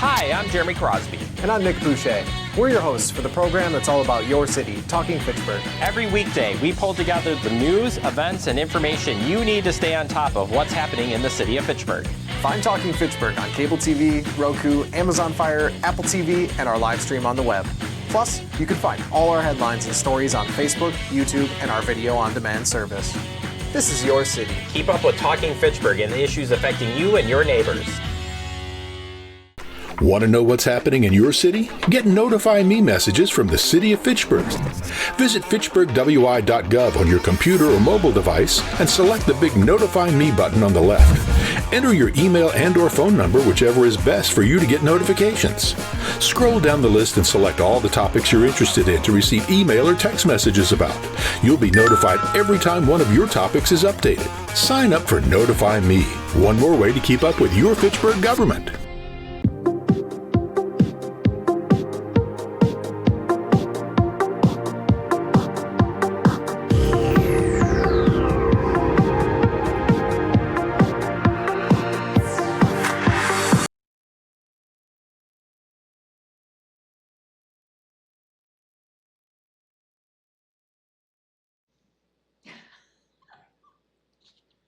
Hi, I'm Jeremy Crosby. And I'm Nick Boucher. We're your hosts for the program that's all about your city, Talking Fitchburg. Every weekday, we pull together the news, events, and information you need to stay on top of what's happening in the city of Fitchburg. Find Talking Fitchburg on cable TV, Roku, Amazon Fire, Apple TV, and our live stream on the web. Plus, you can find all our headlines and stories on Facebook, YouTube, and our video on demand service. This is your city. Keep up with Talking Fitchburg and the issues affecting you and your neighbors. Want to know what's happening in your city? Get Notify Me messages from the City of Fitchburg. Visit fitchburgwi.gov on your computer or mobile device and select the big Notify Me button on the left. Enter your email and/or phone number, whichever is best for you to get notifications. Scroll down the list and select all the topics you're interested in to receive email or text messages about. You'll be notified every time one of your topics is updated. Sign up for Notify Me, one more way to keep up with your Fitchburg government.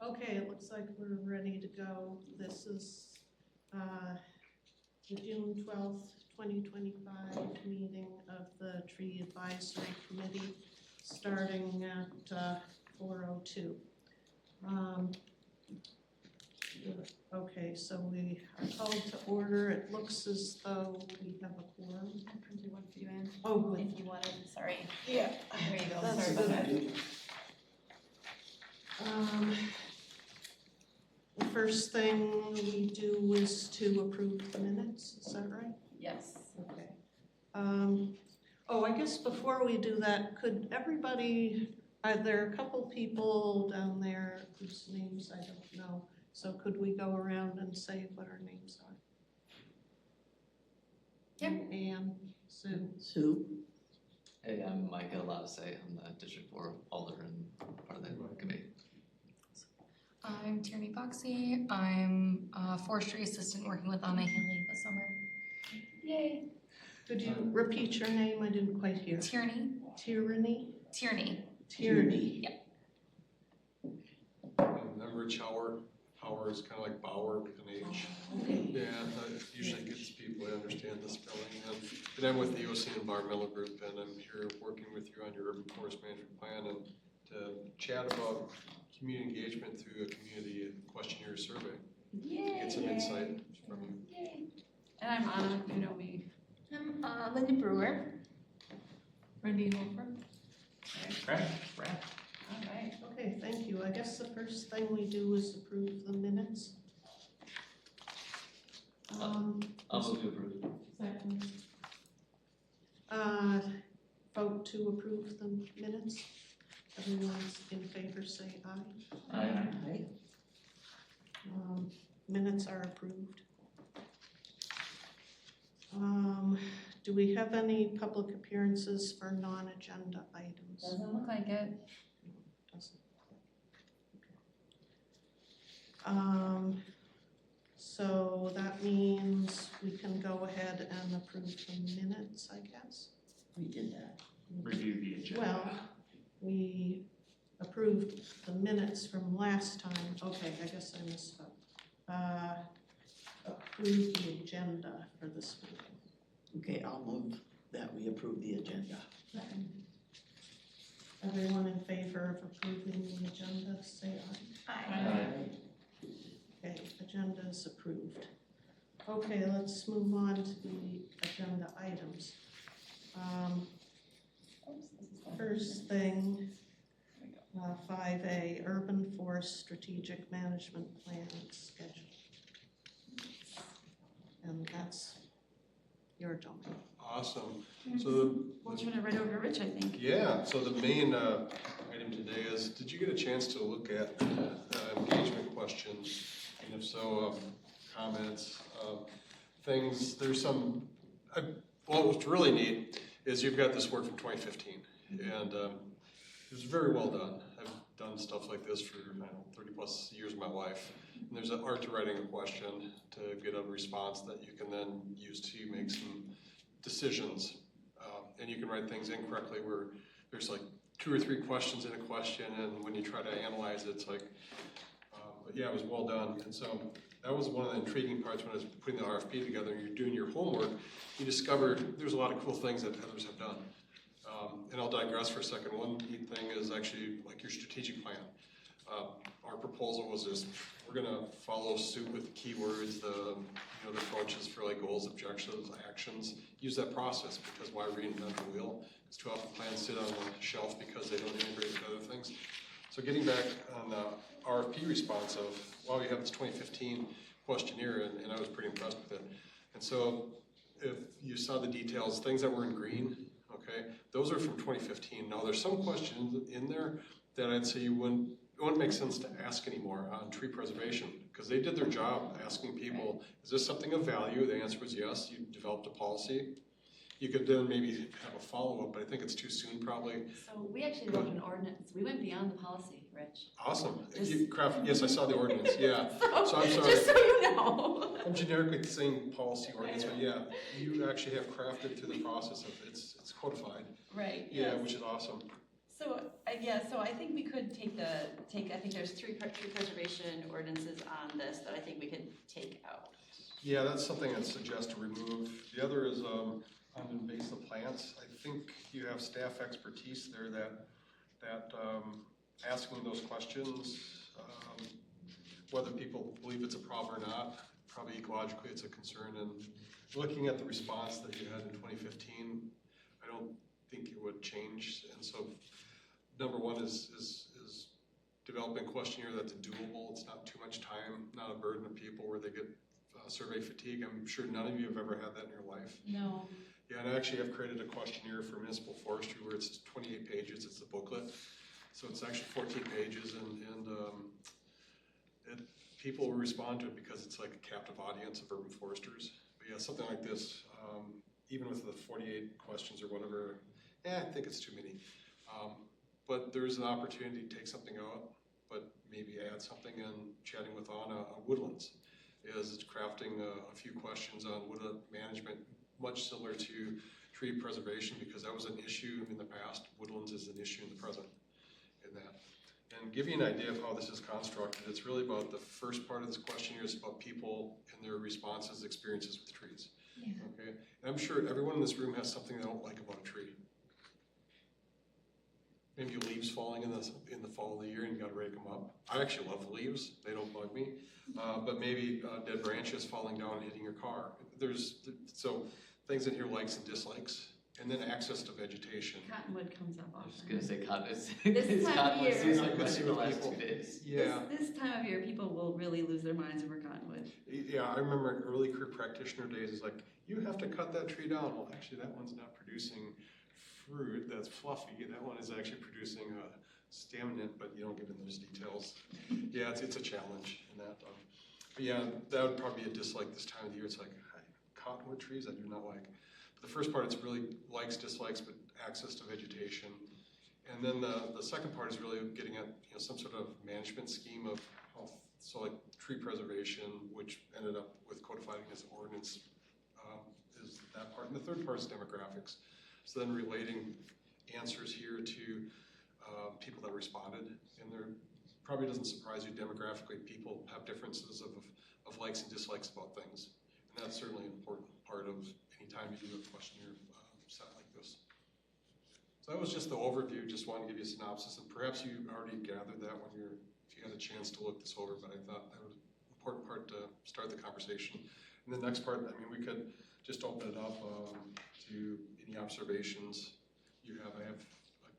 Okay, it looks like we're ready to go. This is the June 12th, 2025 meeting of the Tree Advisory Committee, starting at 4:02. Okay, so we are called to order. It looks as though we have a quorum. I printed one for you in. Oh, good. If you wanted, sorry. Yeah. There you go, That's sorry about that. good. The first thing we do is to approve the minutes, is that right? Yes. Okay. Oh, I guess before we do that, could everybody, there are a couple people down there whose names I don't know, so could we go around and say what our names are? Yep. Ann, Sue. Sue. Hey, I'm Micah Lavase. I'm the District 4 Alder and part of the committee. I'm Tierney Boxey. I'm a forestry assistant working with Anna Haley this summer. Yay. Could you repeat your name? I didn't quite hear. Tierney. Tyranny? Tierney. Tierney. Yep. I'm Rich Hauer. Hauer is kind of like Bauer with an H. Okay. Yeah, that usually gets people to understand the spelling. And I'm with the EOC Environmental Group, and I'm here working with you on your urban forest management plan and to chat about community engagement through a community questionnaire survey. Yay. Get some insight from you. Yay. And I'm Anna. You know me. I'm Linda Brewer. Randy Hofer. Brad. All right. Okay, thank you. I guess the first thing we do is approve the minutes. I'll move to approve. Second. Vote to approve the minutes. Everyone's in favor, say aye. Aye. Minutes are approved. Do we have any public appearances for non-agenda items? Doesn't look like it. Doesn't. Okay. So that means we can go ahead and approve the minutes, I guess. We did that. Review the agenda. Well, we approved the minutes from last time. Okay, I guess I misspoke. Approve the agenda for this meeting. Okay, I'll move that we approve the agenda. Everyone in favor of approving the agenda, say aye. Aye. Okay, agenda is approved. Okay, let's move on to the agenda items. First thing, 5A, Urban Forest Strategic Management Plan Schedule. And that's your domain. Awesome. So We'll turn it right over to Rich, I think. yeah, so the main item today is, did you get a chance to look at engagement questions? And if so, comments, things, there's some, well, what's really neat is you've got this work from 2015, and it was very well done. I've done stuff like this for, 30 plus years of my life. And there's an art to writing a question to get a response that you can then use to make some decisions. And you can write things incorrectly where there's like 2 or 3 questions in a question, and when you try to analyze it, it's like, but yeah, it was well done. And so that was one of the intriguing parts when I was putting the RFP together and you're doing your homework, you discover there's a lot of cool things that others have done. And I'll digress for a second. One neat thing is actually like your strategic plan. Our proposal was just, we're gonna follow suit with keywords, the approaches for like goals, objectives, actions. Use that process, because why reinvent the wheel? Because too often plans sit on the shelf because they don't integrate with other things. So getting back on the RFP response of, wow, you have this 2015 questionnaire, and I was pretty impressed with it. And so if you saw the details, things that were in green, okay, those are from 2015. Now there's some questions in there that I'd say it wouldn't make sense to ask anymore on tree preservation, because they did their job asking people, is this something of value? The answer was yes. You developed a policy. You could then maybe have a follow-up, but I think it's too soon probably. So we actually wrote an ordinance. We went beyond the policy, Rich. Awesome. Yes, I saw the ordinance, yeah. So I'm sorry. Just so you know. I'm generically saying policy ordinance, but yeah, you actually have crafted through the process of it's codified. Right. Yeah, yes. which is awesome. So so I think we could I think there's three tree preservation ordinances on this that I think we could take out. Yeah, that's something I'd suggest to remove. The other is on invasive plants. I think you have staff expertise there that asking those questions, whether people believe it's a problem or not, probably ecologically it's a concern. And looking at the response that you had in 2015, I don't think it would change. And so number one is developing a questionnaire that's doable. It's not too much time, not a burden of people where they get survey fatigue. I'm sure none of you have ever had that in your life. No. Yeah, and I actually have created a questionnaire for municipal forestry where it's 28 pages. It's a booklet. So it's actually 14 pages, and people will respond to it because it's like a captive audience of urban foresters. But yeah, something like this, even with the 48 questions or whatever, I think it's too many. But there's an opportunity to take something out, but maybe add something. And chatting with Anna, Woodlands is crafting a few questions on woodland management, much similar to tree preservation, because that was an issue in the past. Woodlands is an issue in the present in that. And give you an idea of how this is constructed, it's really about the first part of this questionnaire is about people and their responses, experiences with trees. Yeah. Okay, and I'm sure everyone in this room has something they don't like about a tree. Maybe leaves falling in the fall of the year and you got to rake them up. I actually love leaves; they don't bug me. But maybe dead branches falling down and hitting your car. So things in here, likes and dislikes, and then access to vegetation. Cottonwood comes up often. I was just gonna say cotton. This time of year. Seems like much in the last 2 days. Yeah. This time of year, people will really lose their minds over cottonwood. Yeah, I remember in early career practitioner days, it's like, you have to cut that tree down. Well, actually, that one's not producing fruit that's fluffy. That one is actually producing a staminate, but you don't get into those details. Yeah, it's a challenge in that. But yeah, that would probably be a dislike this time of the year. It's like, cottonwood trees I do not like. But the first part, it's really likes, dislikes, but access to vegetation. And then the second part is really getting at some sort of management scheme of health. So like tree preservation, which ended up with codifying as an ordinance, is that part. And the third part is demographics. So then relating answers here to people that responded. And there probably doesn't surprise you, demographically, people have differences of likes and dislikes about things. And that's certainly an important part of any time you do a questionnaire set like this. So that was just the overview, just wanted to give you a synopsis, and perhaps you already gathered that if you had a chance to look this over, but I thought that was an important part to start the conversation. And the next part, we could just open it up to any observations you have. I have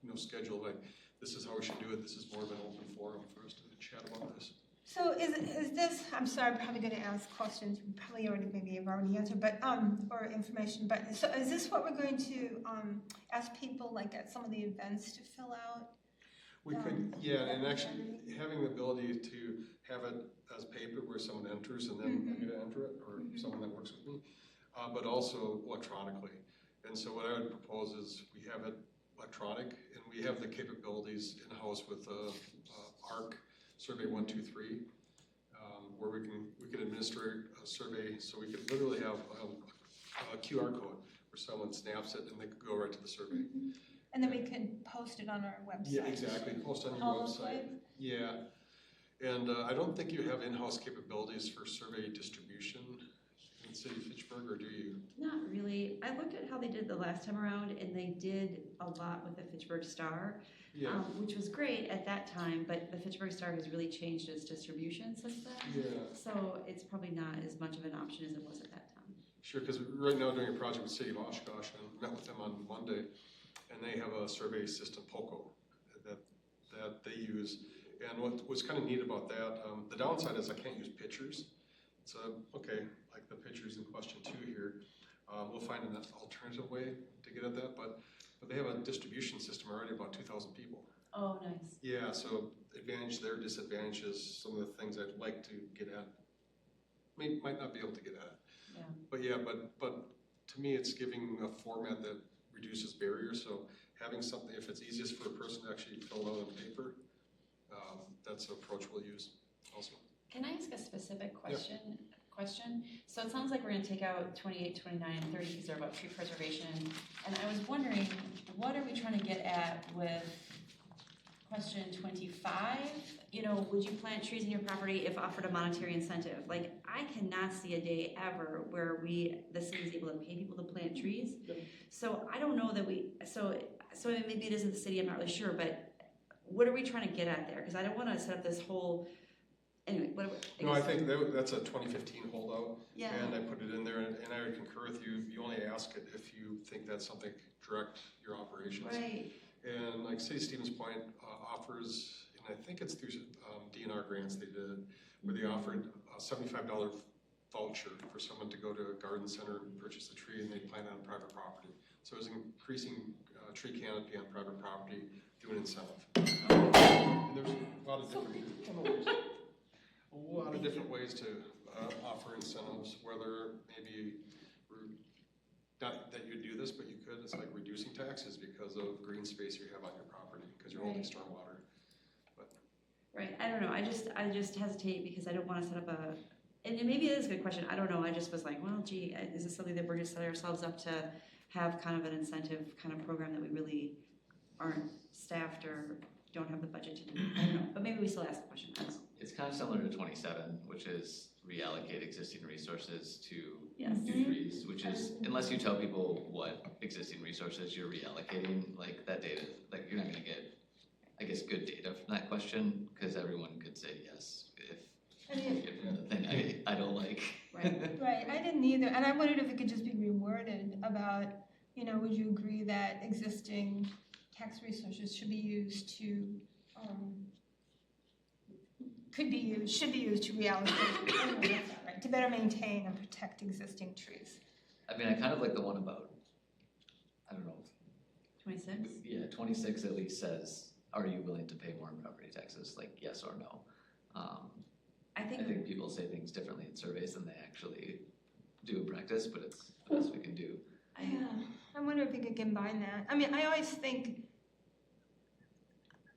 no schedule, like this is how we should do it, this is more of an open forum for us to chat about this. So is this, I'm sorry, I'm probably going to ask questions you probably maybe have already answered, but, or information, but so is this what we're going to ask people like at some of the events to fill out? We could, yeah, and actually having the ability to have it as paper where someone enters and then I'm going to enter it, or someone that works with me, but also electronically. And so what I would propose is we have it electronic, and we have the capabilities in-house with ARC, Survey 123, where we could administer a survey, so we could literally have a QR code where someone snaps it and they could go right to the survey. And then we could post it on our website. Yeah, exactly, post on your website. Yeah, and I don't think you have in-house capabilities for survey distribution in the city of Fitchburg, or do you? Not really. I looked at how they did the last time around, and they did a lot with the Fitchburg Star, Yeah. which was great at that time, but the Fitchburg Star has really changed its distribution since then. Yeah. So it's probably not as much of an option as it was at that time. Sure, because right now doing a project with City of Oshkosh, and met with them on Monday, and they have a survey system, POCO, that they use. And what was kind of neat about that, the downside is I can't use pictures. So, okay, like the pictures in question 2 here, we'll find an alternative way to get at that, but they have a distribution system already, about 2,000 people. Oh, nice. Yeah, so advantage there, disadvantages, some of the things I'd like to get at, might not be able to get at. Yeah. But yeah, but to me, it's giving a format that reduces barriers. So having something, if it's easiest for a person to actually fill out on paper, that's an approach we'll use also. Can I ask a specific question? So it sounds like we're going to take out 28, 29, and 30 because they're about tree preservation. And I was wondering, what are we trying to get at with question 25? You know, would you plant trees in your property if offered a monetary incentive? Like, I cannot see a day ever where the city is able to pay people to plant trees. So I don't know that so maybe it isn't the city, I'm not really sure, but what are we trying to get at there? Because I don't want to set up this whole, anyway, whatever. I think that's a 2015 holdout. Yeah. And I put it in there, and I would concur with you. You only ask it if you think that's something to direct your operations. Right. And like City Stevens Point offers, and I think it's through DNR grants they did, where they offered a $75 voucher for someone to go to a garden center and purchase a tree, and they plant it on private property. So it was increasing tree canopy on private property through an incentive. And there's a lot of different ways to offer incentives, whether maybe not that you do this, but you could. It's like reducing taxes because of green space you have on your property because you're holding stormwater. But right, I don't know. I just hesitate because I don't want to set up and maybe it is a good question. I don't know. I just was like, well, gee, is this something that we're just setting ourselves up to have kind of an incentive kind of program that we really aren't staffed or don't have the budget to do? I don't know. But maybe we still ask the question. It's kind of similar to 27, which is reallocate existing resources to Yes. do trees, which is, unless you tell people what existing resources you're reallocating, like that data, like you're not gonna get, I guess, good data from that question, because everyone could say yes if the thing I don't like. Right. Right, I didn't either, and I wondered if it could just be reworded about, would you agree that existing tax resources should be used to, should be used to reallocate, right, to better maintain and protect existing trees. I mean, I kind of like the one about, I don't know. 26? Yeah, 26 at least says, are you willing to pay more in property taxes? Like, yes or no. I think people say things differently in surveys than they actually do in practice, but it's the best we can do. Yeah, I wonder if we could combine that. I mean, I always think,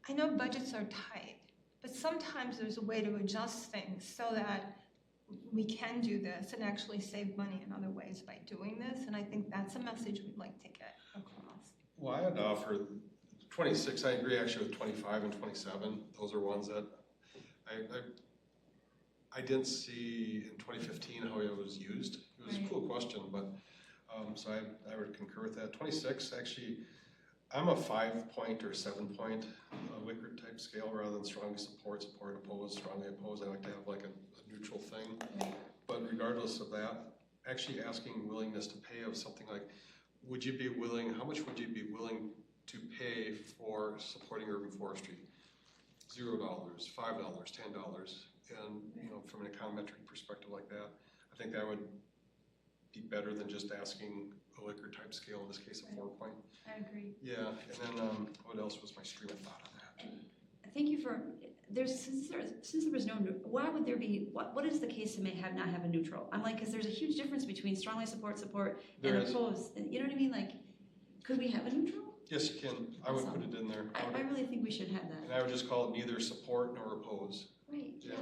I know budgets are tight, but sometimes there's a way to adjust things so that we can do this and actually save money in other ways by doing this, and I think that's a message we'd like to get across. well, I had to offer 26. I agree actually with 25 and 27. Those are ones that I didn't see in 2015 how it was used. It was a cool question, but so I would concur with that. 26, actually, I'm a 5-point or 7-point Likert type scale rather than strongly support, oppose, strongly oppose. I like to have like a neutral thing. Right. But regardless of that, actually asking willingness to pay of something like, how much would you be willing to pay for supporting urban forestry? $0, $5, $10. And from an econometric perspective like that, I think that would be better than just asking a Likert type scale, in this case a 4-point. I agree. Yeah, and then what else was my stream of thought on that? Thank you for, since there was no, why would there be, what is the case to not have a neutral? I'm like, because there's a huge difference between strongly support, and oppose. You know what I mean? Like, could we have a neutral? Yes, you can. I would put it in there. I really think we should have that. And I would just call it neither support nor oppose. Right, yeah.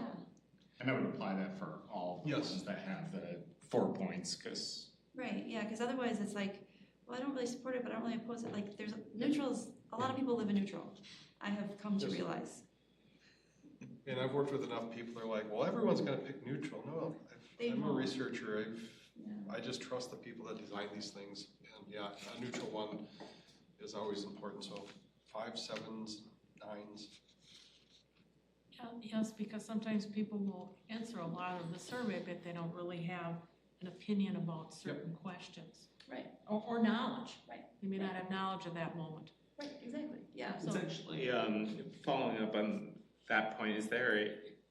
And that would apply that for all the Yes. ones that have the 4 points, because. Right, yeah, because otherwise it's like, well, I don't really support it, but I don't really oppose it. Like, there's neutrals, a lot of people live in neutral. I have come to Yes. realize. And I've worked with enough people, they're like, well, everyone's gonna pick neutral. No, They I'm a won't. researcher, Yeah. I just trust the people that design these things. And yeah, a neutral one is always important, so 5s, 7s, 9s. Yes, because sometimes people will answer a lot of the survey, but they don't really have an opinion about certain questions. Right, Or knowledge. right, They may not have knowledge at that moment. right, exactly, yeah. It's actually, following up on that point,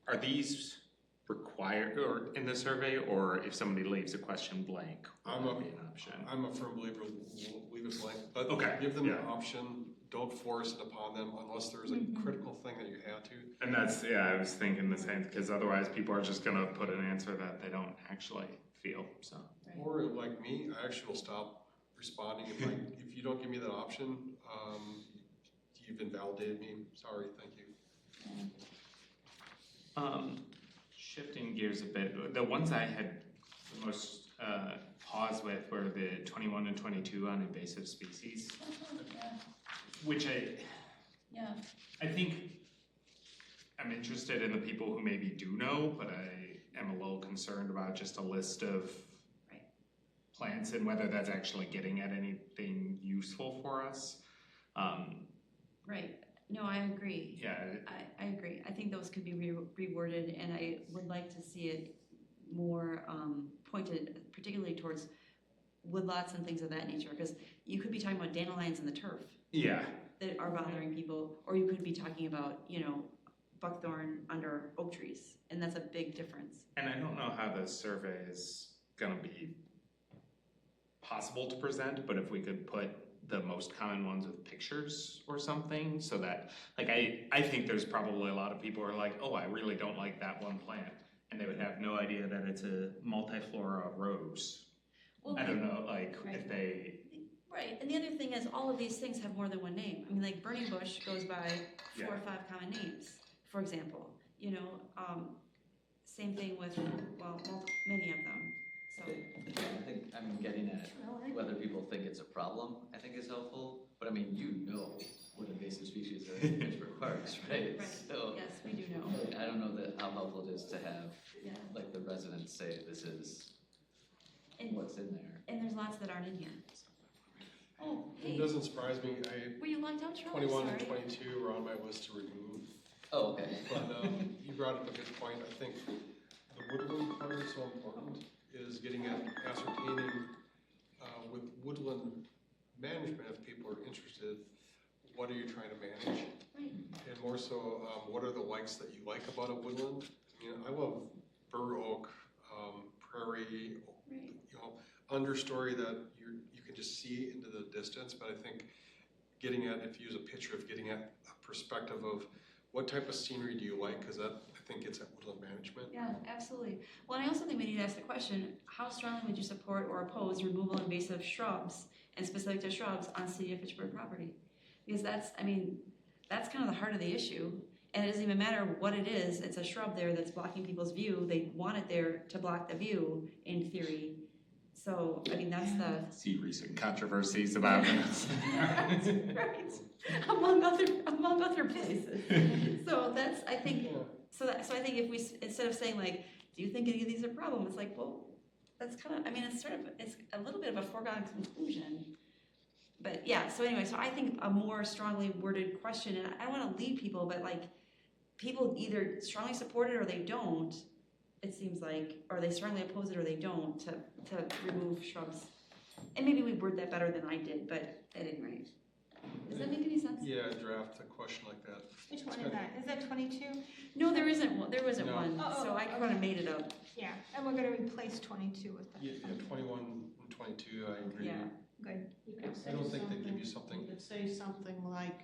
are these required or in the survey, or if somebody leaves a question blank, will that be an option? I'm a firm believer, leave it blank, but Okay, give them the yeah. option, don't force it upon them unless there's a critical thing that you had to. And that's, I was thinking the same, because otherwise people are just gonna put an answer that they don't actually feel, so. Or like me, I actually will stop responding if like, if you don't give me that option, you've invalidated me, sorry, thank you. Shifting gears a bit, the ones I had the most pause with were the 21 and 22 on invasive species, which I think I'm interested in the people who maybe do know, but I am a little concerned about just a list of plants and whether that's actually getting at anything useful for us. Right, no, I agree. Yeah. I agree. I think those could be reworded, and I would like to see it more pointed, particularly towards woodlots and things of that nature, because you could be talking about dandelions in the turf. Yeah. That are bothering people, or you could be talking about, buckthorn under oak trees, and that's a big difference. And I don't know how the survey is gonna be possible to present, but if we could put the most common ones with pictures or something, so that, like, I think there's probably a lot of people who are like, oh, I really don't like that one plant, and they would have no idea that it's a multiflora rose. Well, I don't know, like, right. if they. Right, and the other thing is, all of these things have more than one name. I mean, like burning bush goes by 4 or 5 common names, for example. Same thing with, many of them, so. I think I'm getting at whether people think it's a problem, I think is helpful, but I mean, what invasive species are in Fitchburg parks, right? Right, So, yes, we do know. I don't know how helpful it is to have, Yeah. like, the residents say this is And- what's in there. And there's lots that aren't in here. Oh, hey, It doesn't surprise me, were you locked out, Charlie? 21 and Sorry. 22 were on my list to remove. Oh, okay. But you brought up a good point. I think the woodland part is so important, is getting at ascertaining with woodland management, if people are interested, what are you trying to manage? Right. And more so, what are the likes that you like about a woodland? I mean, I love bur oak, prairie, Right. understory that you can just see into the distance, but I think getting at, if you use a picture of getting at a perspective of what type of scenery do you like, because that, I think, gets at woodland management. Yeah, absolutely. Well, and I also think we need to ask the question, how strongly would you support or oppose removal of invasive shrubs, and specific to shrubs, on City of Fitchburg property? Because that's kind of the heart of the issue. And it doesn't even matter what it is, it's a shrub there that's blocking people's view. They want it there to block the view, in theory. So, I mean, that's the... See recent controversies about this. Right, among other places. So that's, I think, so I think if we, instead of saying like, do you think any of these are problems? It's like, well, that's kind of, I mean, it's a little bit of a foregone conclusion. But yeah, so anyway, so I think a more strongly worded question, and I want to lead people, but like, people either strongly support it or they don't, it seems like, or they strongly oppose it or they don't, to remove shrubs. And maybe we word that better than I did, but at any rate. Does that make any sense? Yeah, draft a question like that. Which one is that? Is that 22? No, there isn't one, No. one, so I kind of made it up. Yeah, and we're gonna replace 22 with that. Yeah, 21 and 22, I agree. Yeah. Good. I don't think they give you something. You could say something like,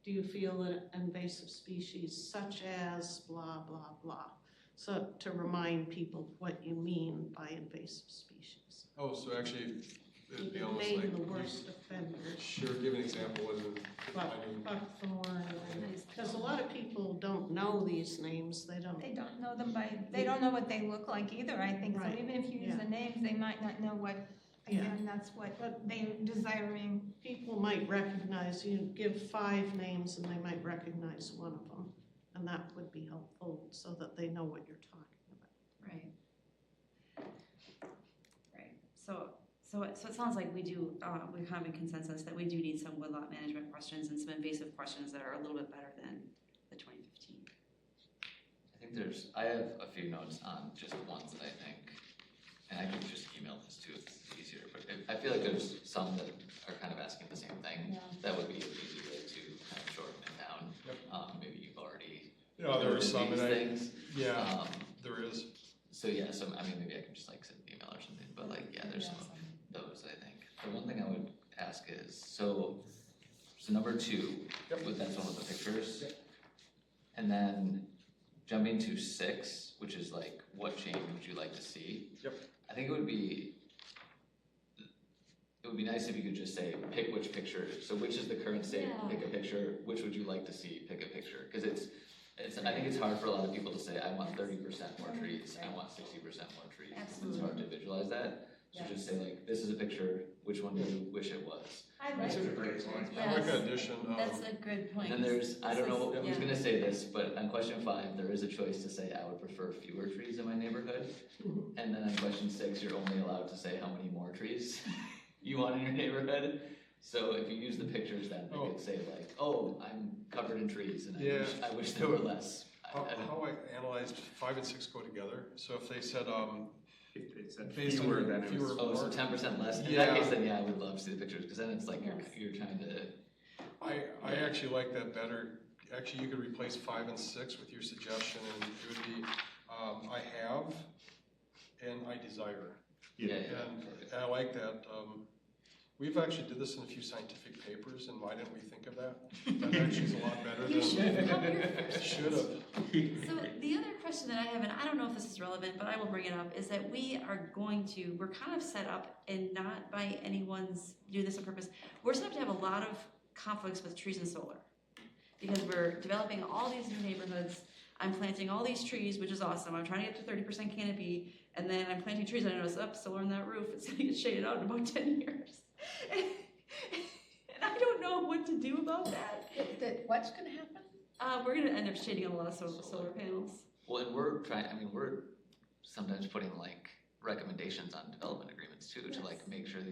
do you feel an invasive species such as blah, blah, blah? So to remind people what you mean by invasive species. Oh, so actually it'd be You almost name like. the worst offenders. Sure, give an example, what is Buckthorn, because a lot of people don't know these names, they don't. They don't know them they don't know what they look like either, I think. So Right. even if you use Yeah. the names, they might not know what, again, that's what they're desiring. People might recognize, you give 5 names and they might recognize one of them. And that would be helpful so that they know what you're talking about. Right. Right, so it sounds like we do, we have a consensus that we do need some woodlot management questions and some invasive questions that are a little bit better than the 2015. I think I have a few notes on just ones that I think, and I can just email this too, it's easier, but I feel like there's some that are kind of asking the same thing. Yeah. That would be an easy way to kind of shorten it down. Maybe you've already. Yeah, there are some, these and things. there is. So yeah, I mean, maybe I can just like send an email or something, but like, yeah, there's some of those, I think. The one thing I would ask is, so number 2, that's one of the pictures. And then jumping to 6, which is like, what change would you like to see? I think it would be nice if you could just say, pick which picture. So which is the current state, pick a picture. Which would you like to see, pick a picture. Because I think it's hard for a lot of people to say, I want 30% more trees, I want 60% more trees. Absolutely. It's hard to visualize that. So just say like, this is a picture, which one do you wish it was? I That's a great point. I like that addition. That's a good point. And then there's, I don't know who's gonna say this, but on question 5, there is a choice to say, I would prefer fewer trees in my neighborhood. And then on question 6, you're only allowed to say how many more trees you want in your neighborhood. So if you use the pictures, then they could say like, oh, I'm covered in trees and I wish there were less. How I analyzed 5 and 6 go together. So if they said, based fewer than it was. Oh, so 10% less? In that case, then yeah, I would love to see the pictures, because then it's like you're trying to. I actually like that better. Actually, you could replace 5 and 6 with your suggestion, and it would be, I have and I desire. And I like that. We've actually did this in a few scientific papers, and why didn't we think of that? That actually is a lot better than. Should have. So the other question that I have, and I don't know if this is relevant, but I will bring it up, is that we're kind of set up, and not by anyone's doing this on purpose, we're set up to have a lot of conflicts with trees and solar. Because we're developing all these new neighborhoods, I'm planting all these trees, which is awesome, I'm trying to get to 30% canopy, and then I'm planting trees and I notice, solar on that roof, it's gonna get shaded out in about 10 years. And I don't know what to do about that. What's gonna happen? We're gonna end up shading a lot of solar panels. Well, and we're sometimes putting like recommendations on development agreements too, to like make sure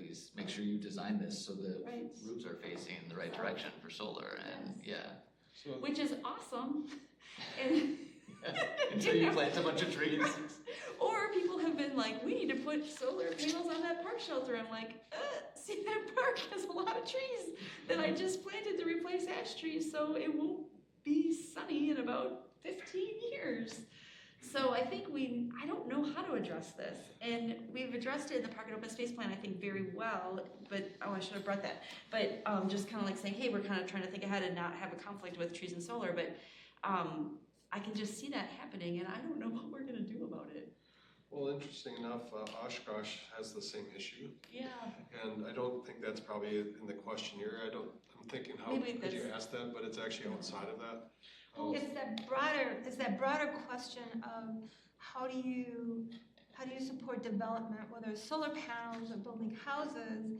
you design this so the roofs are facing the right direction for solar, and which is awesome. And until you plant a bunch of trees. Or people have been like, we need to put solar panels on that park shelter. I'm like, see, that park has a lot of trees that I just planted to replace ash trees, so it won't be sunny in about 15 years. So I think I don't know how to address this. And we've addressed it in the Park and Open Space Plan, I think, very well, but, I should have brought that. But just kind of like saying, hey, we're kind of trying to think ahead and not have a conflict with trees and solar, but I can just see that happening, and I don't know what we're gonna do about it. Well, interesting enough, Oshkosh has the same issue. Yeah. And I don't think that's probably in the questionnaire. I'm thinking, how could you ask that, but it's actually outside of that. It's that broader question of how do you support development, whether it's solar panels or building houses,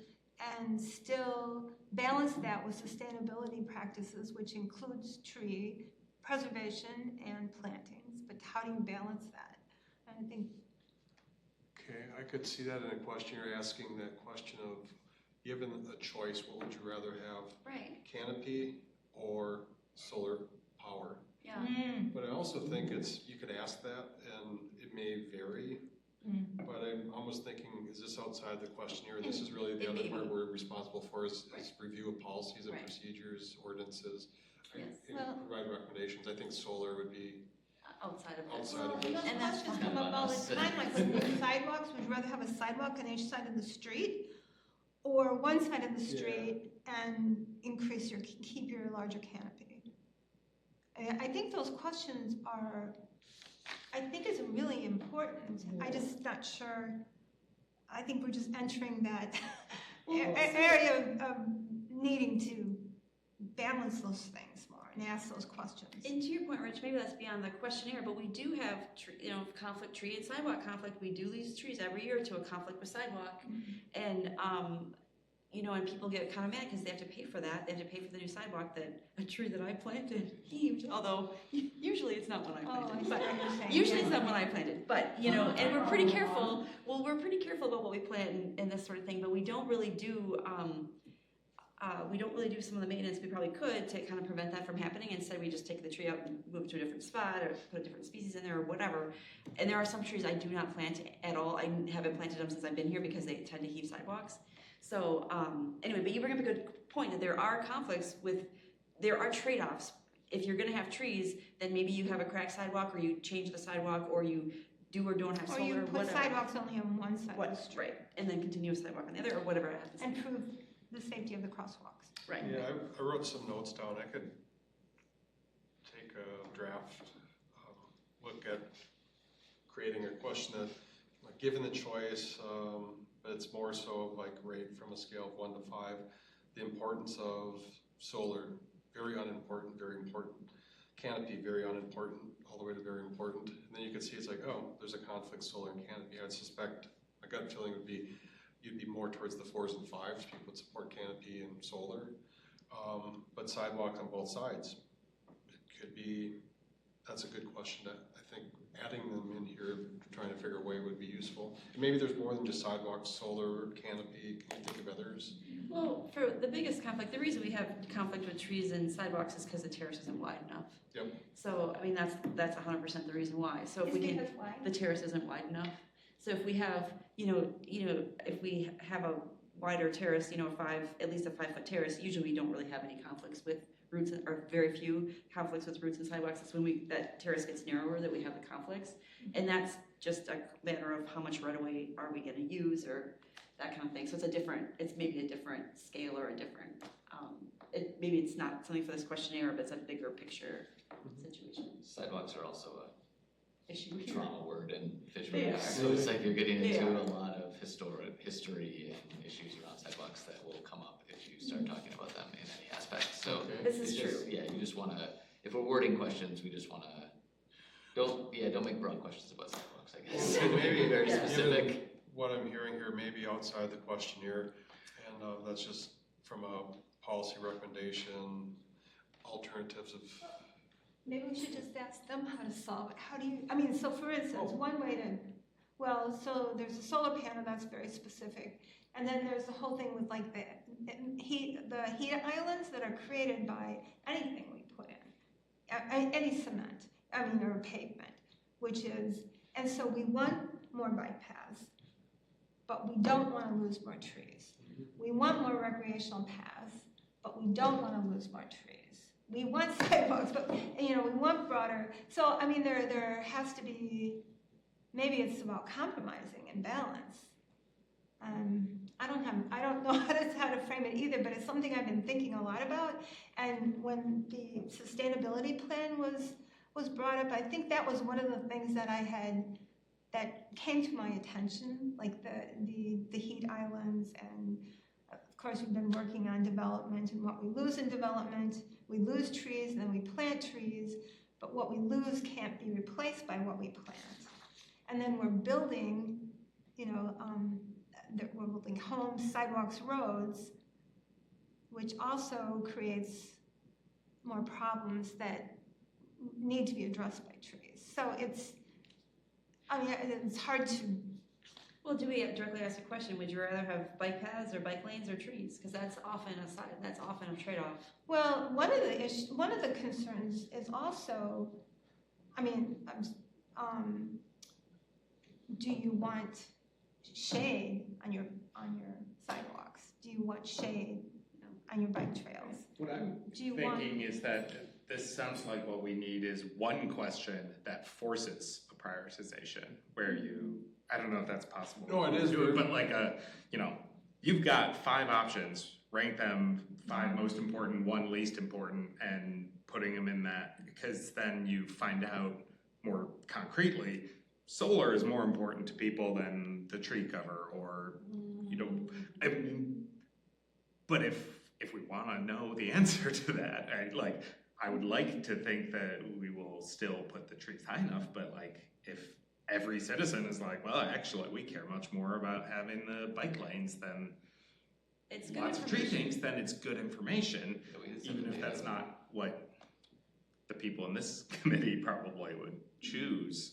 and still balance that with sustainability practices, which includes tree preservation and plantings. But how do you balance that? And I think. Okay, I could see that in a question. You're asking that question of, given a choice, what would you rather have? Right. Canopy or solar power? Yeah. But I also think you could ask that, and it may vary. But I'm almost thinking, is this outside the questionnaire? This is really the other part we're responsible for is review of policies and procedures, ordinances, and provide recommendations. I think solar would be outside of this. And those questions come up all the time, like with sidewalks, would you rather have a sidewalk on each side of the street, or one side of the street and keep your larger canopy? And I think those questions is really important. I'm just not sure. I think we're just entering area of needing to balance those things more and ask those questions. And to your point, Rich, maybe that's beyond the questionnaire, but we do have, conflict tree and sidewalk conflict. We do lose trees every year to a conflict with sidewalk. And, and people get kind of mad because they have to pay for that. They have to pay for the new sidewalk that a tree that I planted heaved, although usually it's not one I planted. Usually it's not one I planted, but, and we're pretty careful. Well, we're pretty careful about what we plant and this sort of thing, but we don't really do, some of the maintenance we probably could to kind of prevent that from happening. Instead, we just take the tree out and move it to a different spot or put a different species in there or whatever. And there are some trees I do not plant at all. I haven't planted them since I've been here because they tend to heave sidewalks. So anyway, but you bring up a good point that there are conflicts there are trade-offs. If you're gonna have trees, then maybe you have a cracked sidewalk or you change the sidewalk or you do or don't have solar or whatever. Or you put sidewalks only on one side of the street. Right, and then continue a sidewalk on the other or whatever happens. And prove the safety of the crosswalks. Right. Yeah, I wrote some notes down. I could take a draft, look at creating a question that, like, given the choice, but it's more so like rate from a scale of 1 to 5, the importance of solar, very unimportant, very important. Canopy, very unimportant, all the way to very important. And then you can see it's like, oh, there's a conflict, solar and canopy. I'd suspect, my gut feeling would be, you'd be more towards the 4s and 5s. People would support canopy and solar. But sidewalks on both sides. It could be, that's a good question. I think adding them in here, trying to figure a way would be useful. And maybe there's more than just sidewalks, solar, canopy. Can you think of others? Well, for the biggest conflict, the reason we have conflict with trees and sidewalks is because the terrace isn't wide enough. Yep. So, I mean, that's 100% the reason why. So if we can, the terrace isn't wide enough. So if we have, if we have a wider terrace, at least a 5-foot terrace, usually we don't really have any conflicts with roots, or very few conflicts with roots and sidewalks. It's when that terrace gets narrower that we have the conflicts. And that's just a matter of how much right of way are we gonna use or that kind of thing. So it's maybe a different scale or a different, maybe it's not something for this questionnaire, but it's a bigger picture situation. Sidewalks are also Issue a trauma word in Fitchburg. They are. So it's like you're getting into a lot of history and issues around sidewalks that will come up if you start talking about them in any aspect. So this is true. Yeah, you just wanna, if we're wording questions, we just wanna, don't make broad questions about sidewalks, I guess. Maybe very specific. Given what I'm hearing here, maybe outside the questionnaire, and that's just from a policy recommendation, alternatives of. Maybe we should just ask them how to solve it. So for instance, one way so there's a solar panel that's very specific. And then there's the whole thing with like the heat islands that are created by anything we put in, any cement, or pavement, and so we want more bike paths, but we don't want to lose more trees. We want more recreational paths, but we don't want to lose more trees. We want sidewalks, but we want broader. So there has to be. Maybe it's about compromising and balance. I don't know how to frame it either, but it's something I've been thinking a lot about. And when the sustainability plan was brought up, I think that was one of the things that came to my attention, like the heat islands, and of course we've been working on development and what we lose in development. We lose trees, and then we plant trees, but what we lose can't be replaced by what we plant. And then we're building, we're building homes, sidewalks, roads, which also creates more problems that need to be addressed by trees. So it's hard to. Well, do we directly ask a question? Would you rather have bike paths or bike lanes or trees? Because that's often a trade-off. Well, one of the concerns is also, do you want shade on your sidewalks? Do you want shade on your bike trails? What I'm thinking is that this sounds like what we need is one question that forces a prioritization where I don't know if that's possible. No, it is. But like you've got 5 options, rank them 5 most important, 1 least important, and putting them in that, because then you find out more concretely, solar is more important to people than the tree cover, or But if we want to know the answer to that, I would like to think that we will still put the trees high enough, but like if every citizen is like, well, actually, we care much more about having the bike lanes than It's good lots of tree information. things, then it's good information, Yeah, we just even have if to that's do- not what the people in this committee probably would choose.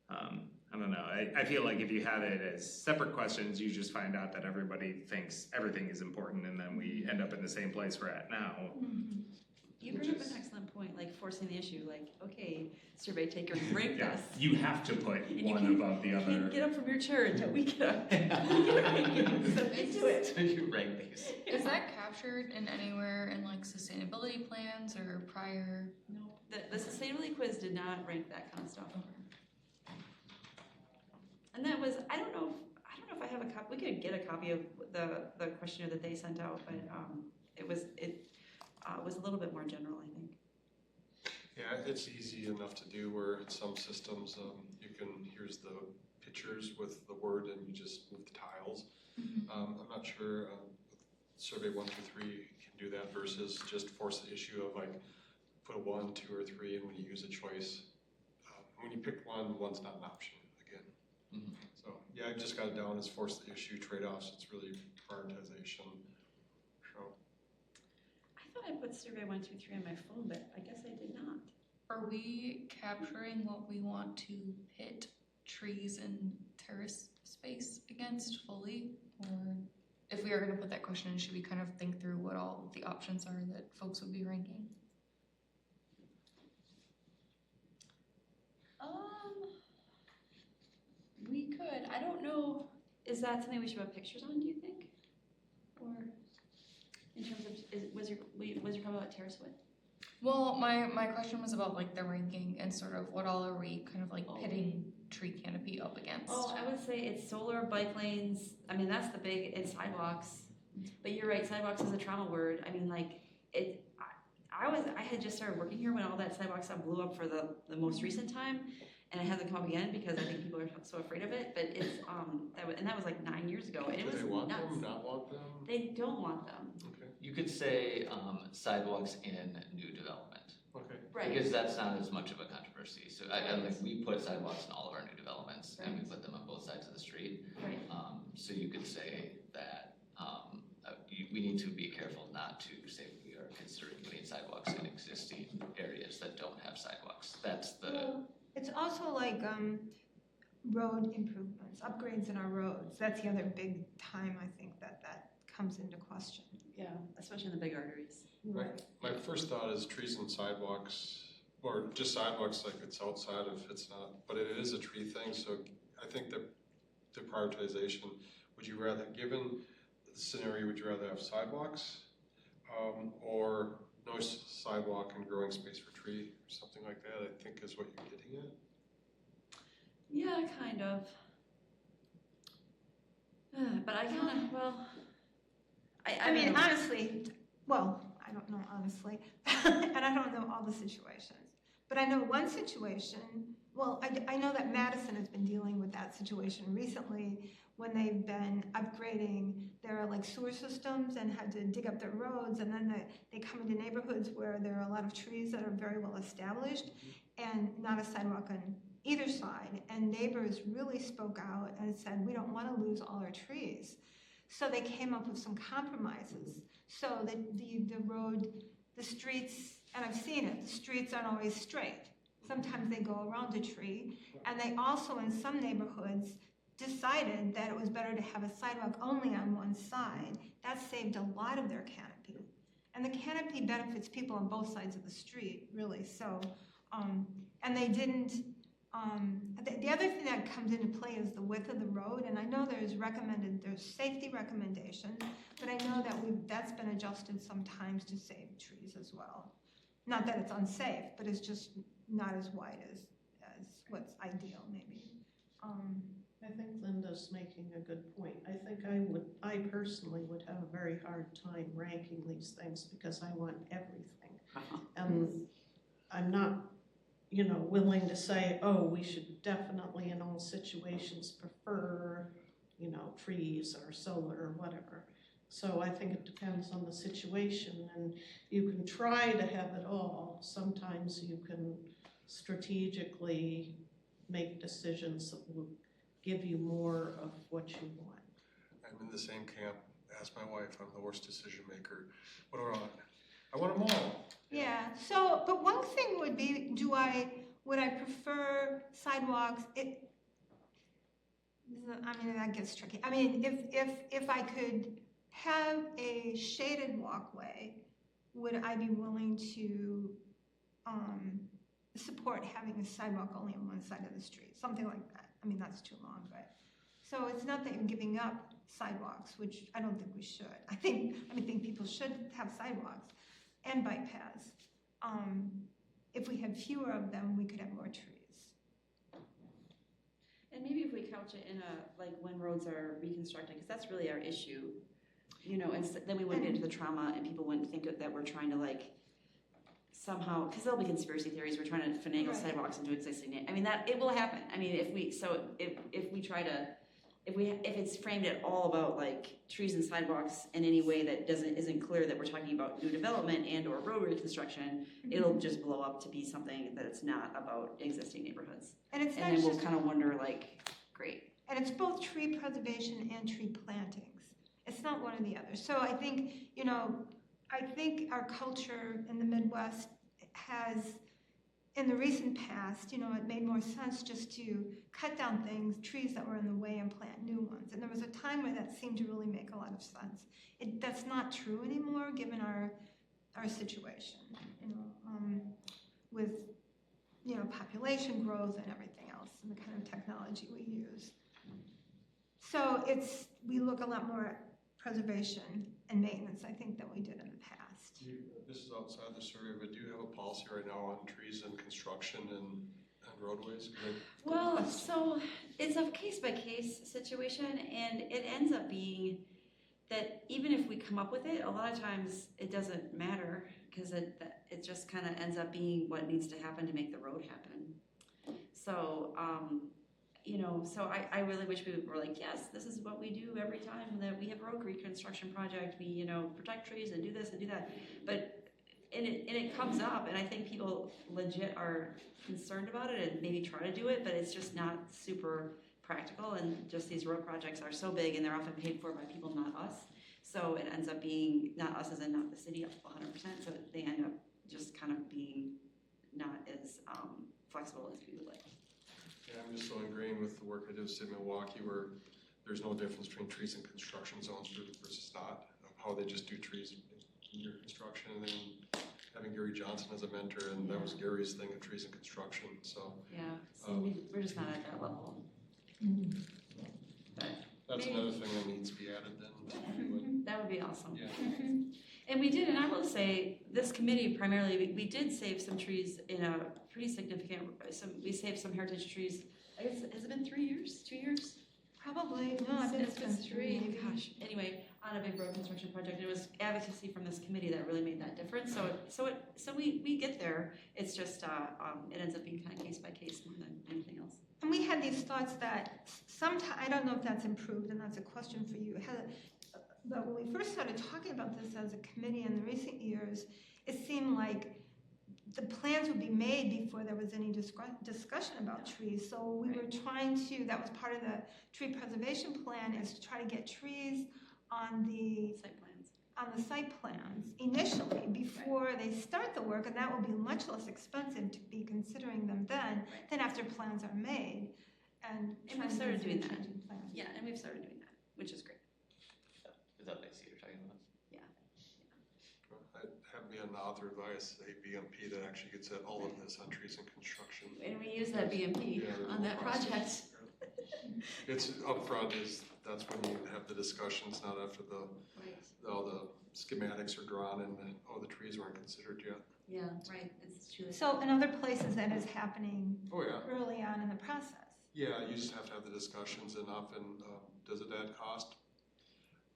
I don't know. I feel like if you have it as separate questions, you just find out that everybody thinks everything is important, and then we end up in the same place we're at now. You bring up an excellent point, like forcing the issue, like, okay, survey takers, rank Yeah, us. you have to put And you one can't- above the You other. can't get up from your chair until we get up. We get a ranking, so get to it. So you rank these. Is that captured in anywhere in like sustainability plans or prior? No, the sustainability quiz did not rank that kind of stuff. And that was, I don't know if I have a copy, we could get a copy of the questionnaire that they sent out, but it was a little bit more general, I think. Yeah, it's easy enough to do where in some systems, here's the pictures with the word and you just move the tiles. I'm not sure survey 1 through 3 can do that versus just force the issue of like put a 1, 2, or 3 and when you use a choice. When you pick one, one's not an option again. So yeah, I just got it down as force the issue trade-offs. It's really prioritization. So. I thought I put survey 1, 2, 3 on my phone, but I guess I did not. Are we capturing what we want to pit trees and terrace space against fully? Or if we are going to put that question in, should we kind of think through what all the options are that folks would be ranking? We could, I don't know, is that something we should have pictures on, do you think? Or in terms of, was your comment about terrace width? Well, my question was about like the ranking and sort of what all are we kind of like pitting tree canopy up against? Oh, I would say it's solar, bike lanes, I mean, that's the big, and sidewalks. But you're right, sidewalks is a trauma word. I mean, like, I had just started working here when all that sidewalk stuff blew up for the most recent time. And it hasn't come up again because I think people are so afraid of it. But it's, that was like 9 years ago. And it was Do they want nuts. them, not want them? They don't want them. Okay. You could say sidewalks in new development. Okay. Right. Because that's not as much of a controversy. So I think we put sidewalks in all of our new developments and we put them on both sides of the street. Right. So you could say that we need to be careful not to say we are considering putting sidewalks in existing areas that don't have sidewalks. That's the. Well, it's also like road improvements, upgrades in our roads. That's the other big time I think that comes into question. Yeah, especially in the big arteries. My first thought is trees and sidewalks, or just sidewalks like it's outside if it's not, but it is a tree thing, so I think the prioritization, would you rather, given the scenario, would you rather have sidewalks or no sidewalk and growing space for tree, or something like that, I think is what you're getting at? Yeah, kind of. But I kind of, well, I mean, don't know. honestly, well, I don't know honestly, and I don't know all the situations. But I know one situation, well, I know that Madison has been dealing with that situation recently when they've been upgrading their like sewer systems and had to dig up their roads, and then they come into neighborhoods where there are a lot of trees that are very well established and not a sidewalk on either side, and neighbors really spoke out and said, we don't want to lose all our trees. So they came up with some compromises. So the road, the streets, and I've seen it, the streets aren't always straight. Sometimes they go around a tree, and they also, in some neighborhoods, decided that it was better to have a sidewalk only on one side. That saved a lot of their canopy. And the canopy benefits people on both sides of the street, really. So, and they didn't, the other thing that comes into play is the width of the road, and I know there's safety recommendations, but I know that that's been adjusted sometimes to save trees as well. Not that it's unsafe, but it's just not as wide as what's ideal, maybe. I think Linda's making a good point. I think I personally would have a very hard time ranking these things because I want everything. And I'm not, willing to say, oh, we should definitely in all situations prefer, trees or solar or whatever. So I think it depends on the situation, and you can try to have it all. Sometimes you can strategically make decisions that will give you more of what you want. I'm in the same camp as my wife. I'm the worst decision maker. What do I want? I want them all. Yeah, so, but one thing would be, would I prefer sidewalks? I mean, that gets tricky. I mean, if I could have a shaded walkway, would I be willing to support having a sidewalk only on one side of the street? Something like that. I mean, that's too long, but. So it's not that you're giving up sidewalks, which I don't think we should. I think people should have sidewalks and bike paths. If we had fewer of them, we could have more trees. And maybe if we couch it in like when roads are reconstructed, because that's really our issue, you know, and then we wouldn't get into the trauma and people wouldn't think that we're trying to like somehow, because there'll be conspiracy theories, we're trying to finagle sidewalks into existing, I mean, that, it will happen. I mean, if we try to, if it's framed at all about like trees and sidewalks in any way that isn't clear that we're talking about new development and or road reconstruction, it'll just blow up to be something that it's not about existing neighborhoods. And then we'll kind of wonder like, great. And it's both tree preservation and tree plantings. It's not one or the other. So I think, you know, our culture in the Midwest has, in the recent past, you know, it made more sense just to cut down trees that were in the way and plant new ones. And there was a time where that seemed to really make a lot of sense. That's not true anymore given our situation, you know, with, you know, population growth and everything else and the kind of technology we use. So we look a lot more at preservation and maintenance, I think, than we did in the past. This is outside the survey, but do you have a policy right now on trees and construction and roadways? Well, so it's a case-by-case situation, and it ends up being that even if we come up with it, a lot of times it doesn't matter because it just kind of ends up being what needs to happen to make the road happen. So, you know, so I really wish we were like, yes, this is what we do every time that we have a road reconstruction project. We, you know, protect trees and do this and do that. But and it comes up, and I think people legit are concerned about it and maybe try to do it, but it's just not super practical. And just these road projects are so big, and they're often paid for by people, not us. So it ends up being not us as in not the city 100%. So they end up just kind of being not as flexible as we would like. Yeah, I'm just so ingrained with the work I did with City of Milwaukee, where there's no difference between trees and construction zones versus not, how they just do trees in your construction, and then having Gary Johnson as a mentor, and that was Gary's thing of trees and construction, so. Yeah, so we're just not at that level. But that's another thing that needs to be added then. That would be awesome. Yeah. And we did, and I will say, this committee primarily, we did save some trees in a pretty significant, we saved some heritage trees, I guess, has it been 3 years, 2 years? Probably, no, I think it's been 3. Gosh, anyway, on a big road construction project, it was advocacy from this committee that really made that difference. So we get there. It's just it ends up being kind of case by case more than anything else. And we had these thoughts that sometimes, I don't know if that's improved, and that's a question for you. But when we first started talking about this as a committee in the recent years, it seemed like the plans would be made before there was any discussion about trees. So we were trying to, that was part of the tree preservation plan, is to try to get trees on the site plans initially before they start the work, and that will be much less expensive to be considering them than after plans are made. And we've started doing that. Yeah, and we've started doing that, which is great. Is that what I see you're talking about? Yeah. I have me on the author advice, a BMP that actually gets at all of this on trees and construction. And we use that BMP on that project. It's upfront, that's when you have the discussions, not after all the schematics are drawn and the trees weren't considered yet. Yeah, right. It's true. So in other places that is happening early on in the process. Yeah, you just have to have the discussions, and often, does it add cost?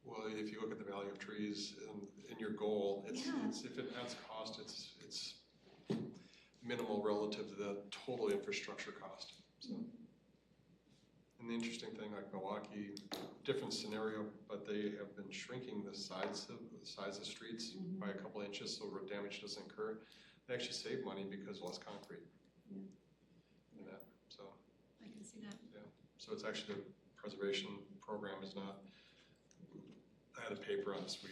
Well, if you look at the value of trees and your goal, it's if it adds cost, it's minimal relative to the total infrastructure cost. So, and the interesting thing, like Milwaukee, different scenario, but they have been shrinking the size of streets by a couple inches so road damage doesn't occur. They actually save money because less concrete. In that, so. I can see that. Yeah, so it's actually the preservation program is not, I had a paper on this, we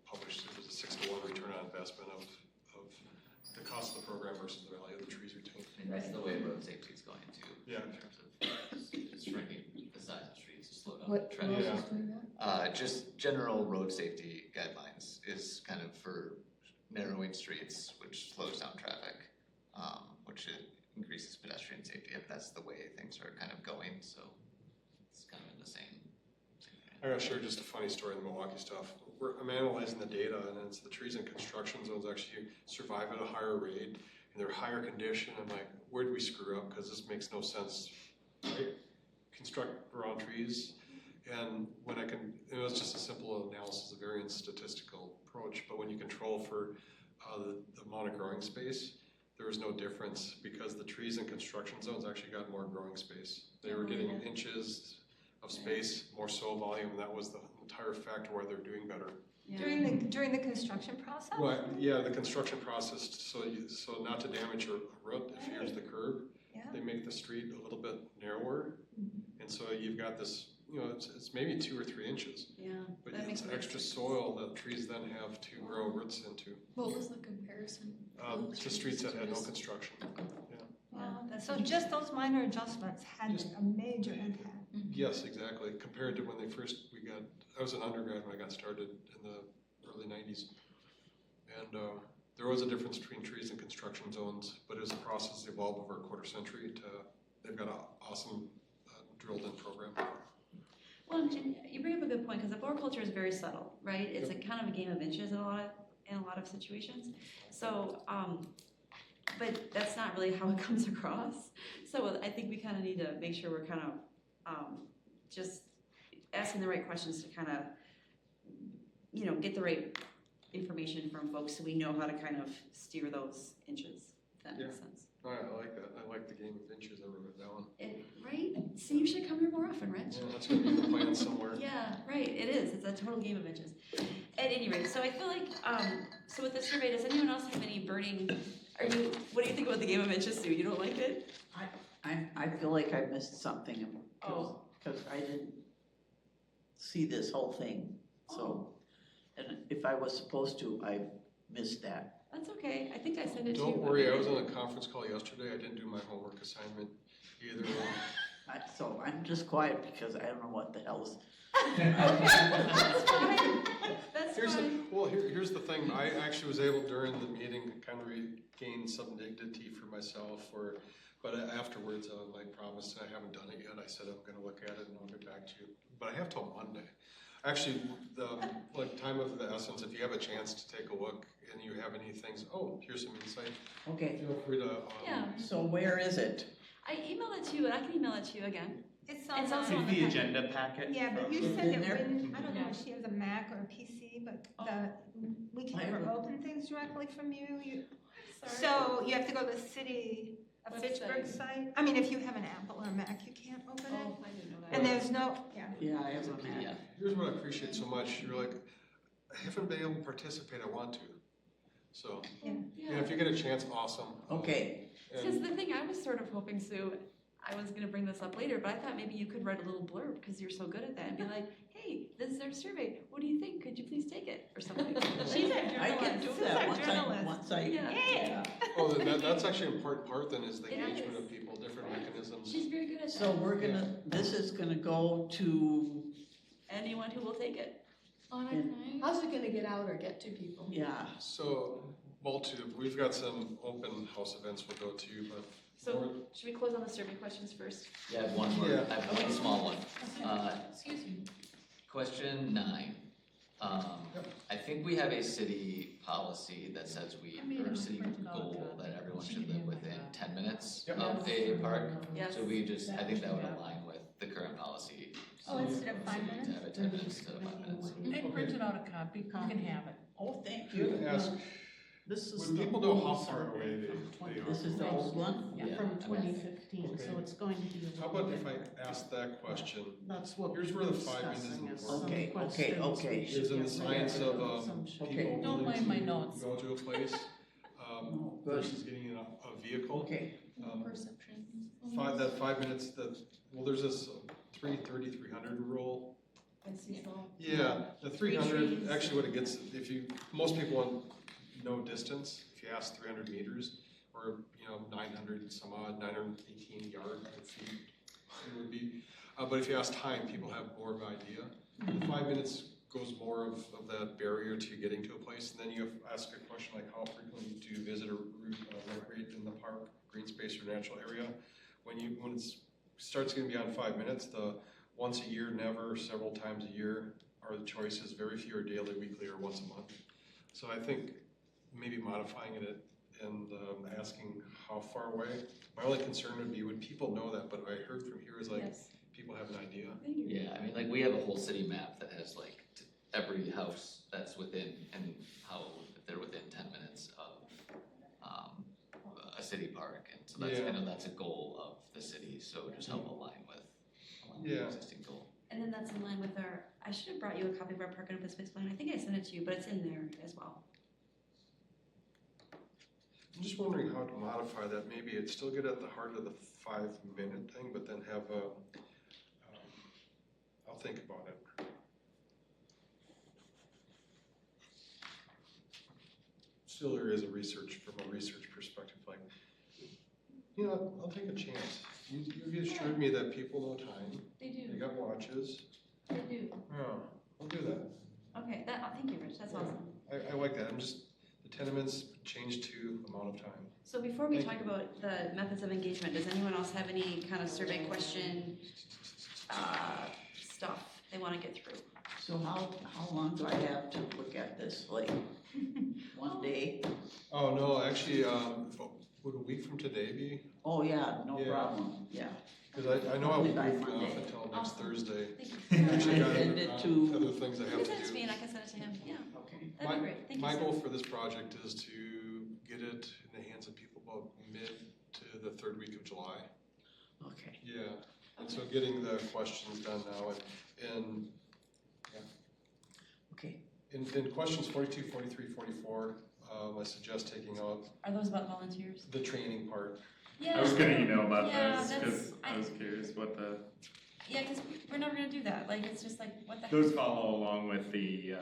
published, it was a 6-to-1 return on investment of the cost of the program versus the value of the trees retained. I mean, that's the way road safety is going too. Yeah. In terms of shrinking the size of streets to slow down What the trend. else is doing that? Just general road safety guidelines is kind of for narrowing streets, which slows down traffic, which increases pedestrian safety, if that's the way things are kind of going, so it's kind of in the same I'm gonna share just a funny story in the Milwaukee stuff. I'm analyzing the data, and it's the trees in construction zones actually survive at a higher rate, and they're higher condition. I'm like, where did we screw up? Because this makes no sense, right? Construct around trees, and when it was just a simple analysis of variance statistical approach, but when you control for the amount of growing space, there was no difference because the trees in construction zones actually got more growing space. They were getting inches of space, more soil volume, and that was the entire factor why they're doing better. Yeah. During the construction process? Well, yeah, the construction process, so not to damage a road, if here's the curb, they make the street a little bit narrower, and so you've got this, it's maybe 2 or 3 inches. Yeah. But it's extra soil that trees then have to grow roots into. What was the comparison? To streets that had no construction. So just those minor adjustments had a major impact. Yes, exactly. Compared to when I was an undergrad when I got started in the early 90s. And there was a difference between trees and construction zones, but it was a process that evolved over a quarter century they've got an awesome drilled in program. Well, and you bring up a good point, because the floriculture is very subtle, right? It's a kind of a game of inches in a lot of situations. So, but that's not really how it comes across. So I think we kind of need to make sure we're kind of just asking the right questions to kind of, get the right information from folks so we know how to kind of steer those inches, if that makes sense. I like that. I like the game of inches. I wrote it down. Right? So you should come here more often, Rich. Yeah, that's going to be the plan somewhere. Yeah, right, it is. It's a total game of inches. At any rate, so I feel like, so with the survey, does anyone else have any burning, what do you think about the game of inches, Sue? You don't like it? I feel like I missed something, because I didn't see this whole thing, so, and if I was supposed to, I missed that. That's okay, I think I sent it to you. Don't worry, I was on a conference call yesterday. I didn't do my homework assignment either. So I'm just quiet because I don't know what the hell's. That's fine, that's fine. Here's the thing. I actually was able during the meeting to kind of regain some dignity for myself, but afterwards, I promised I haven't done it yet. I said I'm going to look at it and I'll get back to you. But I have till Monday. Actually, the time of the essence. If you have a chance to take a look and you have any things, here's some insight. Okay. Feel free to. So where is it? I emailed it to you, and I can email it to you again. It's also on on the agenda packet. Yeah, but you From- said in that there? I don't know if she has a Mac or a PC, but we can never open things directly from you. So you have to go to the city of Fitchburg site. I mean, if you have an Apple or a Mac, you can't open it. I didn't know that. And there's no, Yeah, I have a Mac. Here's what I appreciate so much. You're like, I haven't been able to participate. I want to. So, if you get a chance, awesome. Okay. Because the thing I was sort of hoping, Sue, I was going to bring this up later, but I thought maybe you could write a little blurb because you're so good at that and be like, hey, this is our survey. What do you think? Could you please take it? Or something. she's a journalist. I can do that once I. Yeah. That's actually an important part then is the engagement of people, different mechanisms. She's very good at that. So this is gonna go to. Anyone who will take it. How's it gonna get out or get to people? Yeah. So, we've got some open house events we'll go to, but. So, should we close on the survey questions first? Yeah, I have one more. Yeah. I have one small one. Excuse me. Question 9. I think we have a city policy that says or city goal that everyone should live within 10 minutes of a park. Yes. So I think that would align with the current policy. Instead of 5 minutes? To have it 10 minutes instead of 5 minutes. I printed out a copy, you can have it. Oh, thank I'm gonna you. ask, This is Would the people know how old far away survey they from are? This is the old one? Yeah, from 2015, so it's going to be a How little about if bit. I ask that question? That's what Here's we're where the 5 minutes discussing, is important. some Okay, questions okay. we should Is in the get rid science of some should Okay. people Don't willing mind my to notes. go to a place Oh, good. versus getting in a vehicle. Okay, Perception. That 5 minutes, there's this 300 rule. I see so. Yeah, the 300, trees. actually what it gets, most people want no distance, if you ask 300 meters, or, 900 some odd, 918 feet, it would be. But if you ask time, people have more of an idea. The 5 minutes goes more of that barrier to getting to a place, and then you ask a question like, how frequently do you visit or recreate in the park, green space, or natural area? When it starts getting beyond 5 minutes, the once a year, never, several times a year are the choices. Very few are daily, weekly, or once a month. So I think maybe modifying it and asking how far away. My only concern would be, would people know that? But what I heard from here is like, Yes. people have an idea. Yeah, I mean, like, we have a whole city map that has like every house that's within, and how, if they're within 10 minutes of a city park, and so that's, Yeah. I know that's a goal of the city, so just help align with the Yeah. existing goal. And then that's in line with our, I should have brought you a copy of our park and open space plan. I think I sent it to you, but it's in there as well. I'm just wondering how to modify that. Maybe it'd still get at the heart of the 5 minute thing, but then have I'll think about it. Still, there is a research, from a research perspective, like, I'll take a chance. You assured me that people know time. They do. They got watches. They do. Yeah, I'll do that. Okay, thank you, Rich, that's awesome. I like that. The tenements changed to amount of time. So before we Thank talk you. about the methods of engagement, does anyone else have any kind of survey question, stuff they wanna get through? so how long do I have to look at this, like, one day? Oh, no, actually, would a week from today be? Oh, yeah, no Yeah. problem, yeah. Because I know I Only won't by be off Monday. until next Thursday. Thank you. Actually, got Send it to- other things I You have can to send it to me do. and I can send it to him, yeah, Okay. that'd be great, thank you. My so goal much. for this project is to get it in the hands of people about mid to the 3rd week of July. Okay. Yeah, and so getting the questions done now, and Okay. in questions 42, 43, 44, I suggest taking out Are those about volunteers? the training part. Yeah. I was gonna email about Yeah, those, that's- cause I was curious what Yeah, cause we're never gonna do that, like, it's just like, what the heck? those follow along with the,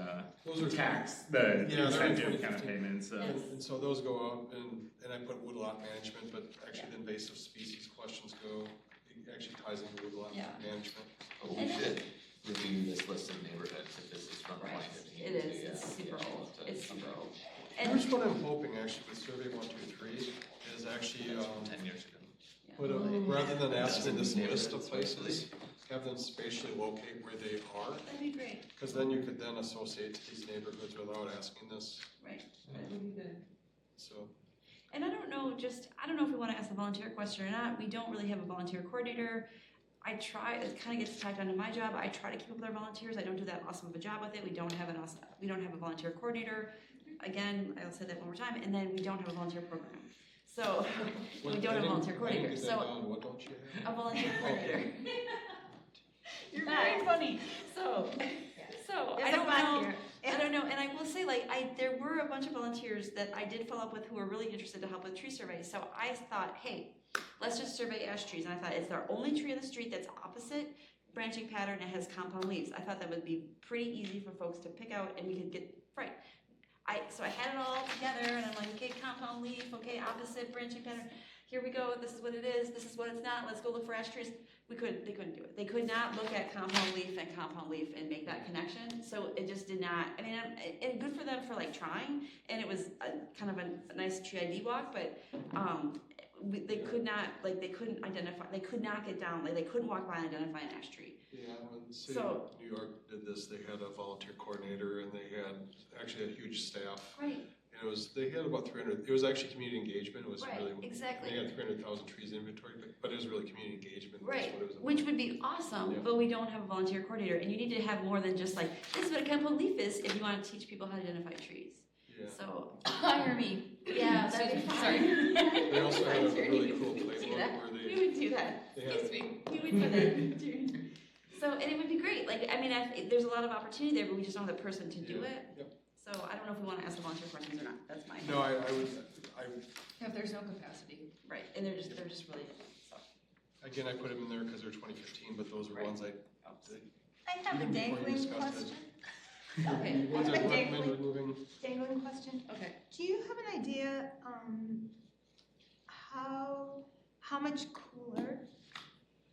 Those are tax, the they're in incentive kind of 2015. payments, so. Yes. And so those go out, and I put woodlot management, but actually the invasive species questions go, it actually ties into woodlot Yeah. management. But we should review this list of neighborhoods if this is from Right. 2015. It is, so, it's yeah, super yeah, old, to it's come super back. old. Here's what I'm hoping actually with survey 1, 2, 3 is actually, That's from 10 years ago. rather than asking this Dozen list of neighborhoods, places, have them spatially locate where they are. That'd be great, Because then you could then associate to these neighborhoods without asking this, right, that would be good. so. And I don't know if we wanna ask the volunteer question or not, we don't really have a volunteer coordinator. I try, it kinda gets tacked onto my job, I try to keep up with our volunteers, I don't do that awesome of a job with it, we don't have a volunteer coordinator. Again, I'll say that one more time, and then we don't have a volunteer program. So, we don't have a volunteer coordinator, so What don't you have? a volunteer coordinator. You're very funny. So I don't know. I don't know, and I will say, like, there were a bunch of volunteers that I did follow up with who were really interested to help with tree surveys. So I thought, hey, let's just survey ash trees. And I thought it's our only tree on the street that's opposite branching pattern and has compound leaves. I thought that would be pretty easy for folks to pick out, and we could get right. So I had it all together, and I'm like, okay, compound leaf, okay, opposite branching pattern. Here we go. This is what it is. This is what it's not. Let's go look for ash trees. They couldn't do it. They could not look at compound leaf and make that connection. So it just did not. I mean, and good for them for like trying. And it was kind of a nice tree ID walk, but they could not, like, they couldn't identify. They could not get down. Like, they couldn't walk by and identify an ash tree. Yeah, when the city of New York did this, they had a volunteer coordinator, and they had actually a huge staff. Right. And they had about 300, it was actually community engagement, it was Right, really. exactly. They had 300,000 trees inventory, but it was really community engagement. Right, That's what it was about. which would be awesome, Yeah. but we don't have a volunteer coordinator, and you need to have more than just like, this is what a compound leaf is if you want to teach people how to identify trees. Yeah. So, Hire me. yeah, that'd be Sorry. They also have a Sorry. really cool We would do playbook that. where We they, would do that. they have, Excuse me. We would do that. So, and it would be great. Like, I mean, there's a lot of opportunity there, but we just don't have the person to do Yeah. it. Yep. So I don't know if we want to ask the volunteer questions or not. That's my. no, I would, If there's no capacity. Right, and they're just really, so. again, I put them in there because they're 2015, but those are Right. ones I, I have a even before you dangling discussed question. it. Okay. The ones I I have a recommend removing. Dangling question. Okay. Do you have an idea, how much cooler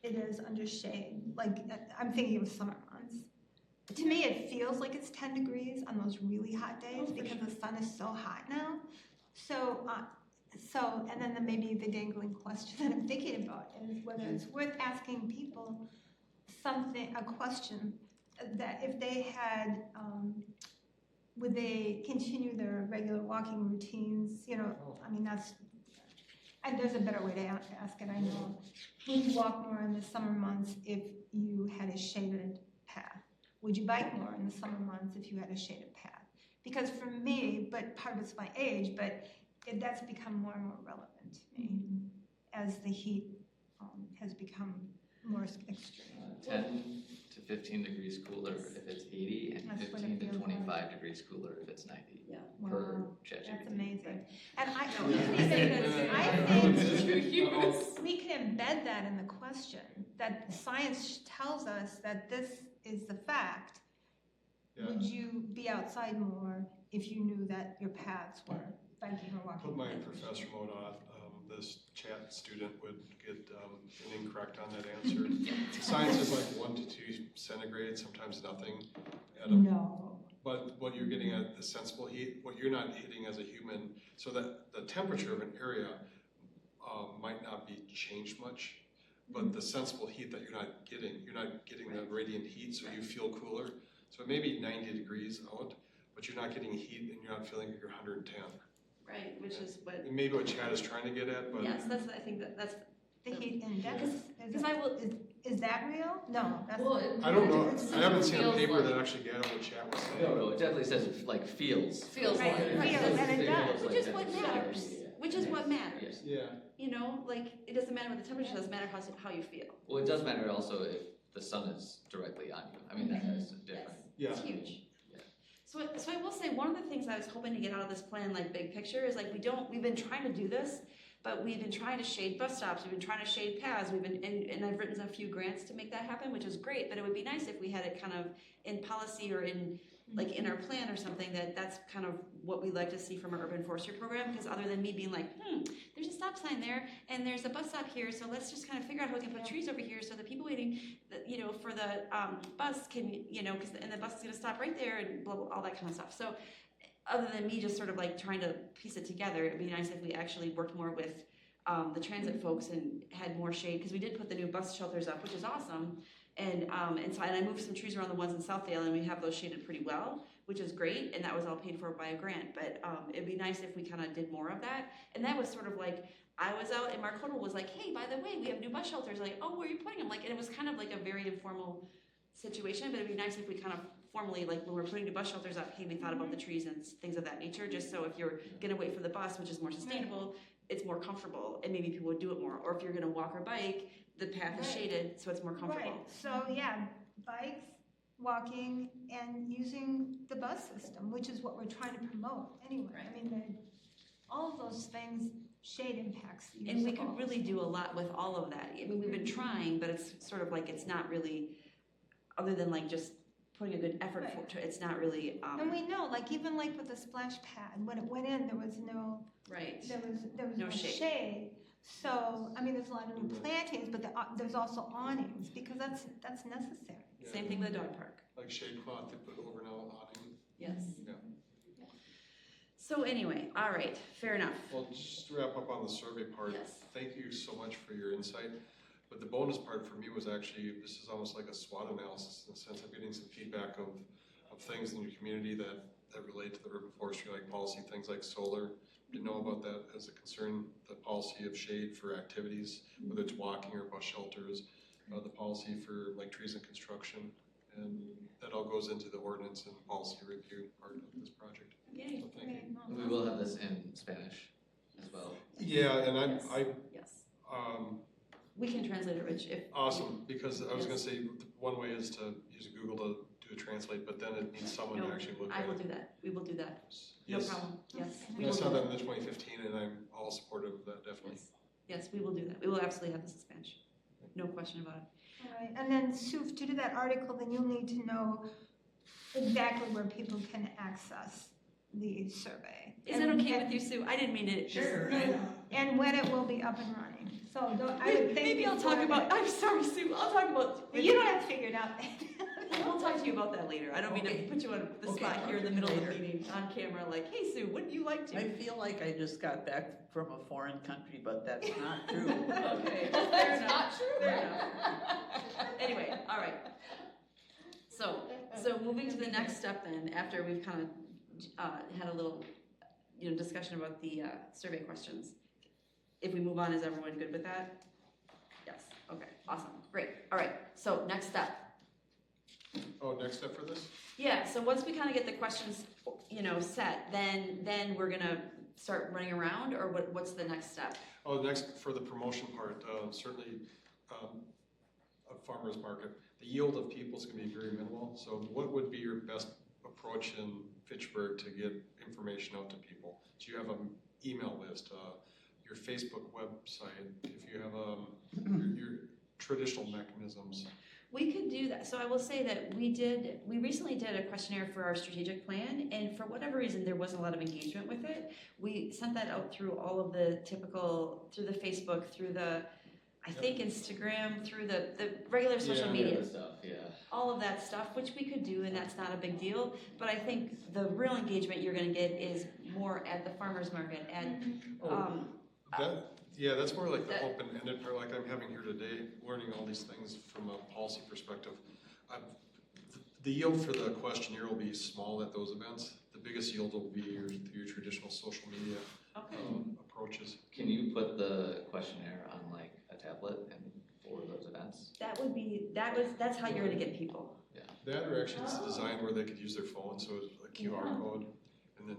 it is under shade? Like, I'm thinking of summer months. To me, it feels like it's 10 degrees on those really hot days because the sun is so hot now. So, and then maybe the dangling question that I'm thinking about is whether it's worth asking people a question that if they had, would they continue their regular walking routines? You know, I mean, and there's a better way to ask it, I know. Would you walk more in the summer months if you had a shaded path? Would you bike more in the summer months if you had a shaded path? Because for me, but part of it's my age, but that's become more and more relevant to me as the heat has become more extreme. 10 to 15 degrees cooler if it's 80, and That's what it 15 to feels 25 degrees cooler if it's 90. Yeah. Per Wow, ChatGPT. that's amazing. And I think we can embed that in the question, that science tells us that this is the fact. Yeah. Would you be outside more if you knew that your paths were biking or walking? Put my professor mode on, this chat student would get an incorrect on that answer. Science is like 1 to 2 centigrade, sometimes nothing. No. But what you're getting at, the sensible heat, what you're not hitting as a human, so that the temperature of an area might not be changed much, but the sensible heat that you're not getting the radiant heat, so you feel cooler. So it may be 90 degrees out, but you're not getting heat and you're not feeling like you're 110. Right, which is what. And maybe what Chad is trying to get at, but. Yes, I think that's. The heat index, is that real? No, that's. Well, I don't know, I haven't seen a Feels paper like- that actually got what Chad was saying. No, it definitely says like feels. Feels Right, like it. right. Feels, and it does. Which is what matters. Which is what matters. Yeah. You know, like, it doesn't matter what the temperature, it doesn't matter how you feel. Well, it does matter also if the sun is directly on you. I mean, that is different. Yeah. It's huge. Yeah. So I will say, one of the things I was hoping to get out of this plan, like big picture, is like we've been trying to do this, but we've been trying to shade bus stops, we've been trying to shade paths, and I've written a few grants to make that happen, which is great, but it would be nice if we had it kind of in policy or in our plan or something, that's kind of what we'd like to see from our urban forestry program, because other than me being like, there's a stop sign there, and there's a bus stop here, so let's just kind of figure out how we can put trees over here so the people waiting, for the bus can, and the bus is gonna stop right there, and blah, blah, all that kind of stuff. So other than me just sort of like trying to piece it together, it'd be nice if we actually worked more with the transit folks and had more shade, because we did put the new bus shelters up, which is awesome. And I moved some trees around the ones in Southdale, and we have those shaded pretty well, which is great, and that was all paid for by a grant. But it'd be nice if we kind of did more of that. And that was sort of like, I was out, and Mark Hodel was like, hey, by the way, we have new bus shelters. Like, oh, where are you putting them? Like, and it was kind of like a very informal situation, but it'd be nice if we kind of formally, like when we're putting new bus shelters up, hey, we thought about the trees and things of that nature, just so if you're gonna wait for the bus, which is more sustainable, it's more comfortable, and maybe people would do it more. Or if you're gonna walk or bike, the path is shaded, so it's more comfortable. Right, so yeah, bikes, walking, and using the bus system, which is what we're trying to promote anyway. I mean, all of those things, shade impacts the use And we of could all. really do a lot with all of that. I mean, we've been trying, but it's sort of like, it's not really, other than like just putting a good effort Right. it's not really, And we know, like even like with the splash pad, when it went in, there was no, right. there was No no shade. shade. So, I mean, there's a lot of new plantings, but there's also awnings, because that's necessary. Yeah. Same thing with the dog park. Like shade cloth they put over now awning. Yes. Yeah. So anyway, all right, fair enough. Well, just to wrap up on the survey part, Yes. thank you so much for your insight. But the bonus part for me was actually, this is almost like a SWOT analysis in the sense of getting some feedback of things in your community that relate to the urban forestry, like policy, things like solar. Didn't know about that as a concern, the policy of shade for activities, whether it's walking or bus shelters, the policy for like trees and construction. And that all goes into the ordinance and policy review part of this project. Yay. So thank you. We will have this in Spanish as well. Yeah, and Yes, We can translate it, Rich, if. awesome, because I was gonna say, one way is to use Google to do a translate, but then it needs someone to No, actually look I at will it. do that, we will do that, no Yes. problem, yes. we I will saw do that in the 2015, and I'm all supportive of that, definitely. Yes, we will do that, we will absolutely have this in Spanish, no question about it. All right, and then Sue, to do that article, then you'll need to know exactly where people can access the survey. Is that okay with you, Sue? I didn't mean to. Sure. And when it will be up and running, so I would think. Maybe I'll talk about, I'm sorry, Sue, I'll talk about. You don't have to figure it out. We'll talk to you about that later, I don't mean to put you on the spot here in the middle of the Later. meeting on camera, like, hey, Sue, wouldn't you like to? I feel like I just got back from a foreign country, but that's not true. Okay, fair That's enough. not true. Fair enough. Anyway, all right. So moving to the next step then, after we've kind of had a little, discussion about the survey questions. If we move on, is everyone good with that? Yes, okay, awesome, great. All right, so next step. Oh, next step for this? Yeah, so once we kind of get the questions, set, then we're gonna start running around, or what's the next step? Oh, next, for the promotion part, certainly, a farmer's market, the yield of people is gonna be very minimal, so what would be your best approach in Fitchburg to get information out to people? Do you have an email list, your Facebook website, if you have your traditional mechanisms? We could do that. So I will say that we recently did a questionnaire for our strategic plan, and for whatever reason, there wasn't a lot of engagement with it. We sent that out through all of the through the Facebook, through the, I think Instagram, through the regular social media. Stuff, yeah. All of that stuff, which we could do, and that's not a big deal. But I think the real engagement you're gonna get is more at the farmer's market, That's more like the that- open-ended part, like I'm having here today, learning all these things from a policy perspective. The yield for the questionnaire will be small at those events. The biggest yield will be your traditional social media approaches. Can you put the questionnaire on like a tablet and for those events? That's how you're gonna get people. That, or actually it's designed where they could use their phone, so it's a QR code, and then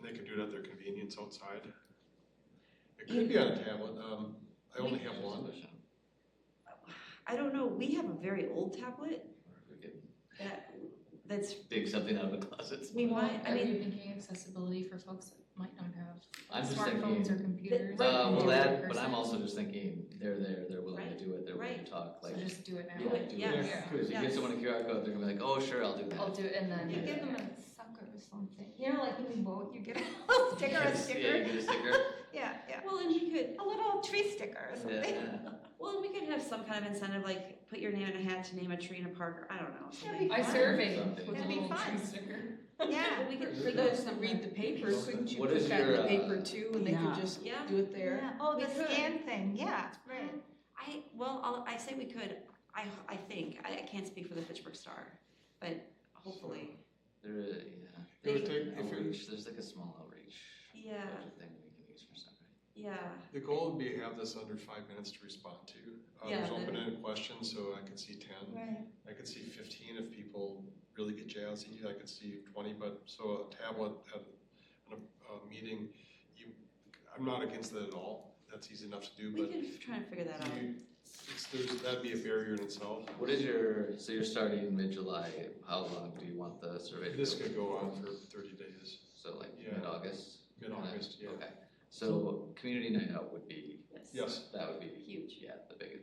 they could do it at their convenience outside. It could be on a tablet, I only have one. I don't know, we have a very old tablet Or we could that's, dig something out of a closet. we might, Are you thinking accessibility for folks that might not have I'm just smartphones or thinking, computers? but I'm also just thinking, they're there, they're willing to do it, they're willing to talk, So like. just do it now. Yeah, do Yes. it. Because you give someone a QR code, they're gonna be like, oh, sure, I'll do that. I'll do it and then. You give them a sucker or something, like when you vote, you get a little sticker, Yeah, you get a sticker. Yeah. well, and we could, A little tree sticker or something. Yeah. well, and we could have some kind of incentive, like put your name in a hat to name a tree in a park, or I don't know. something. I surveyed Something. with a That'd be little tree fun. sticker. Yeah. But we could, For those that read the paper, couldn't you What put is that in your, the paper too, and they could just Yeah. do it there? Yeah. Oh, We the could. scan thing, yeah, right. I say we could, I think, I can't speak for the Fitchburg Star, but hopefully, There is, It would There's take, an if it, outreach, there's like a small outreach. yeah, Thing we can use for something. yeah. the goal would be to have this under 5 minutes to respond to. Yeah, There's the- open-ended questions, so I could see 10. Right. I could see 15 if people really get jazzy. I could see 20, but so a tablet at a meeting, I'm not against that at all. That's easy enough to do, We but can try and figure that out. that'd be a barrier in itself. What is so you're starting mid-July, how long do you want the survey to This go? could go on for 30 days, So like Yeah. mid-August? mid-August, yeah. Okay, so community night out would be, Yes. that would be. Huge. Yeah,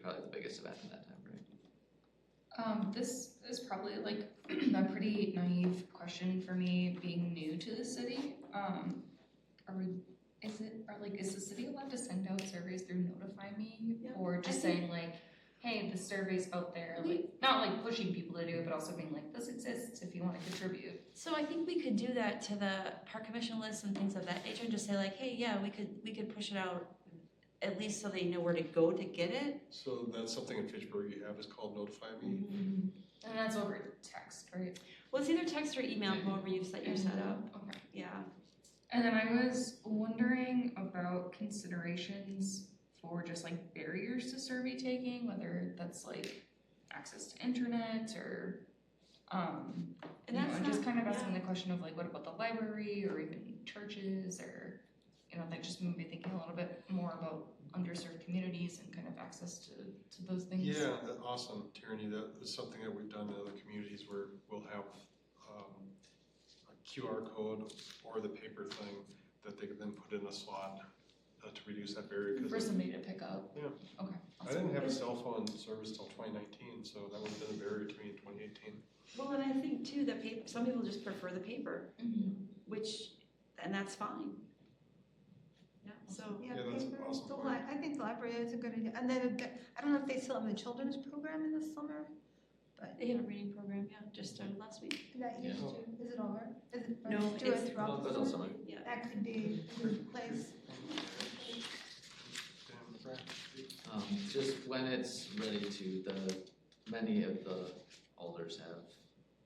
probably the biggest event in that time, right? This is probably like a pretty naive question for me, being new to the city. Is the city allowed to send out surveys through Notify Me? Yeah. Or just saying like, hey, the survey's out there, like, not like pushing people to do it, but also being like, this exists if you wanna contribute. So I think we could do that to the park commission list and things of that nature, and just say like, hey, yeah, we could push it out, at least so they know where to go to get it. So that's something in Fitchburg you have is called Notify Me. And that's over text, right? Well, it's either text or email, however you set your setup, Okay. yeah. And then I was wondering about considerations for just like barriers to survey taking, whether that's like access to internet or, And you know, that's and just not- kind of yeah. asking the question of like, what about the library or even churches or, you know, that just made me thinking a little bit more about underserved communities and kind of access to those things. Yeah, awesome, Tierney. That is something that we've done in other communities where we'll have a QR code or the paper thing that they can then put in a slot to reduce that barrier. For somebody to pick up. Yeah. Okay. I didn't have a cell phone service till 2019, so that would have been a barrier to me in 2018. Well, and I think too, the paper, some people just prefer the paper, and that's fine. Yeah, so. Yeah, that's paper, awesome. I think the library is a good idea. And then, I don't know if they still have the children's program in the summer, but. They had a reading program, yeah, just started last week. That used to, is it over? Is it, or No, do it it's- throughout the Goes all summer? summer. Yeah. That could be a good place. Just when it's ready to, many of the alders have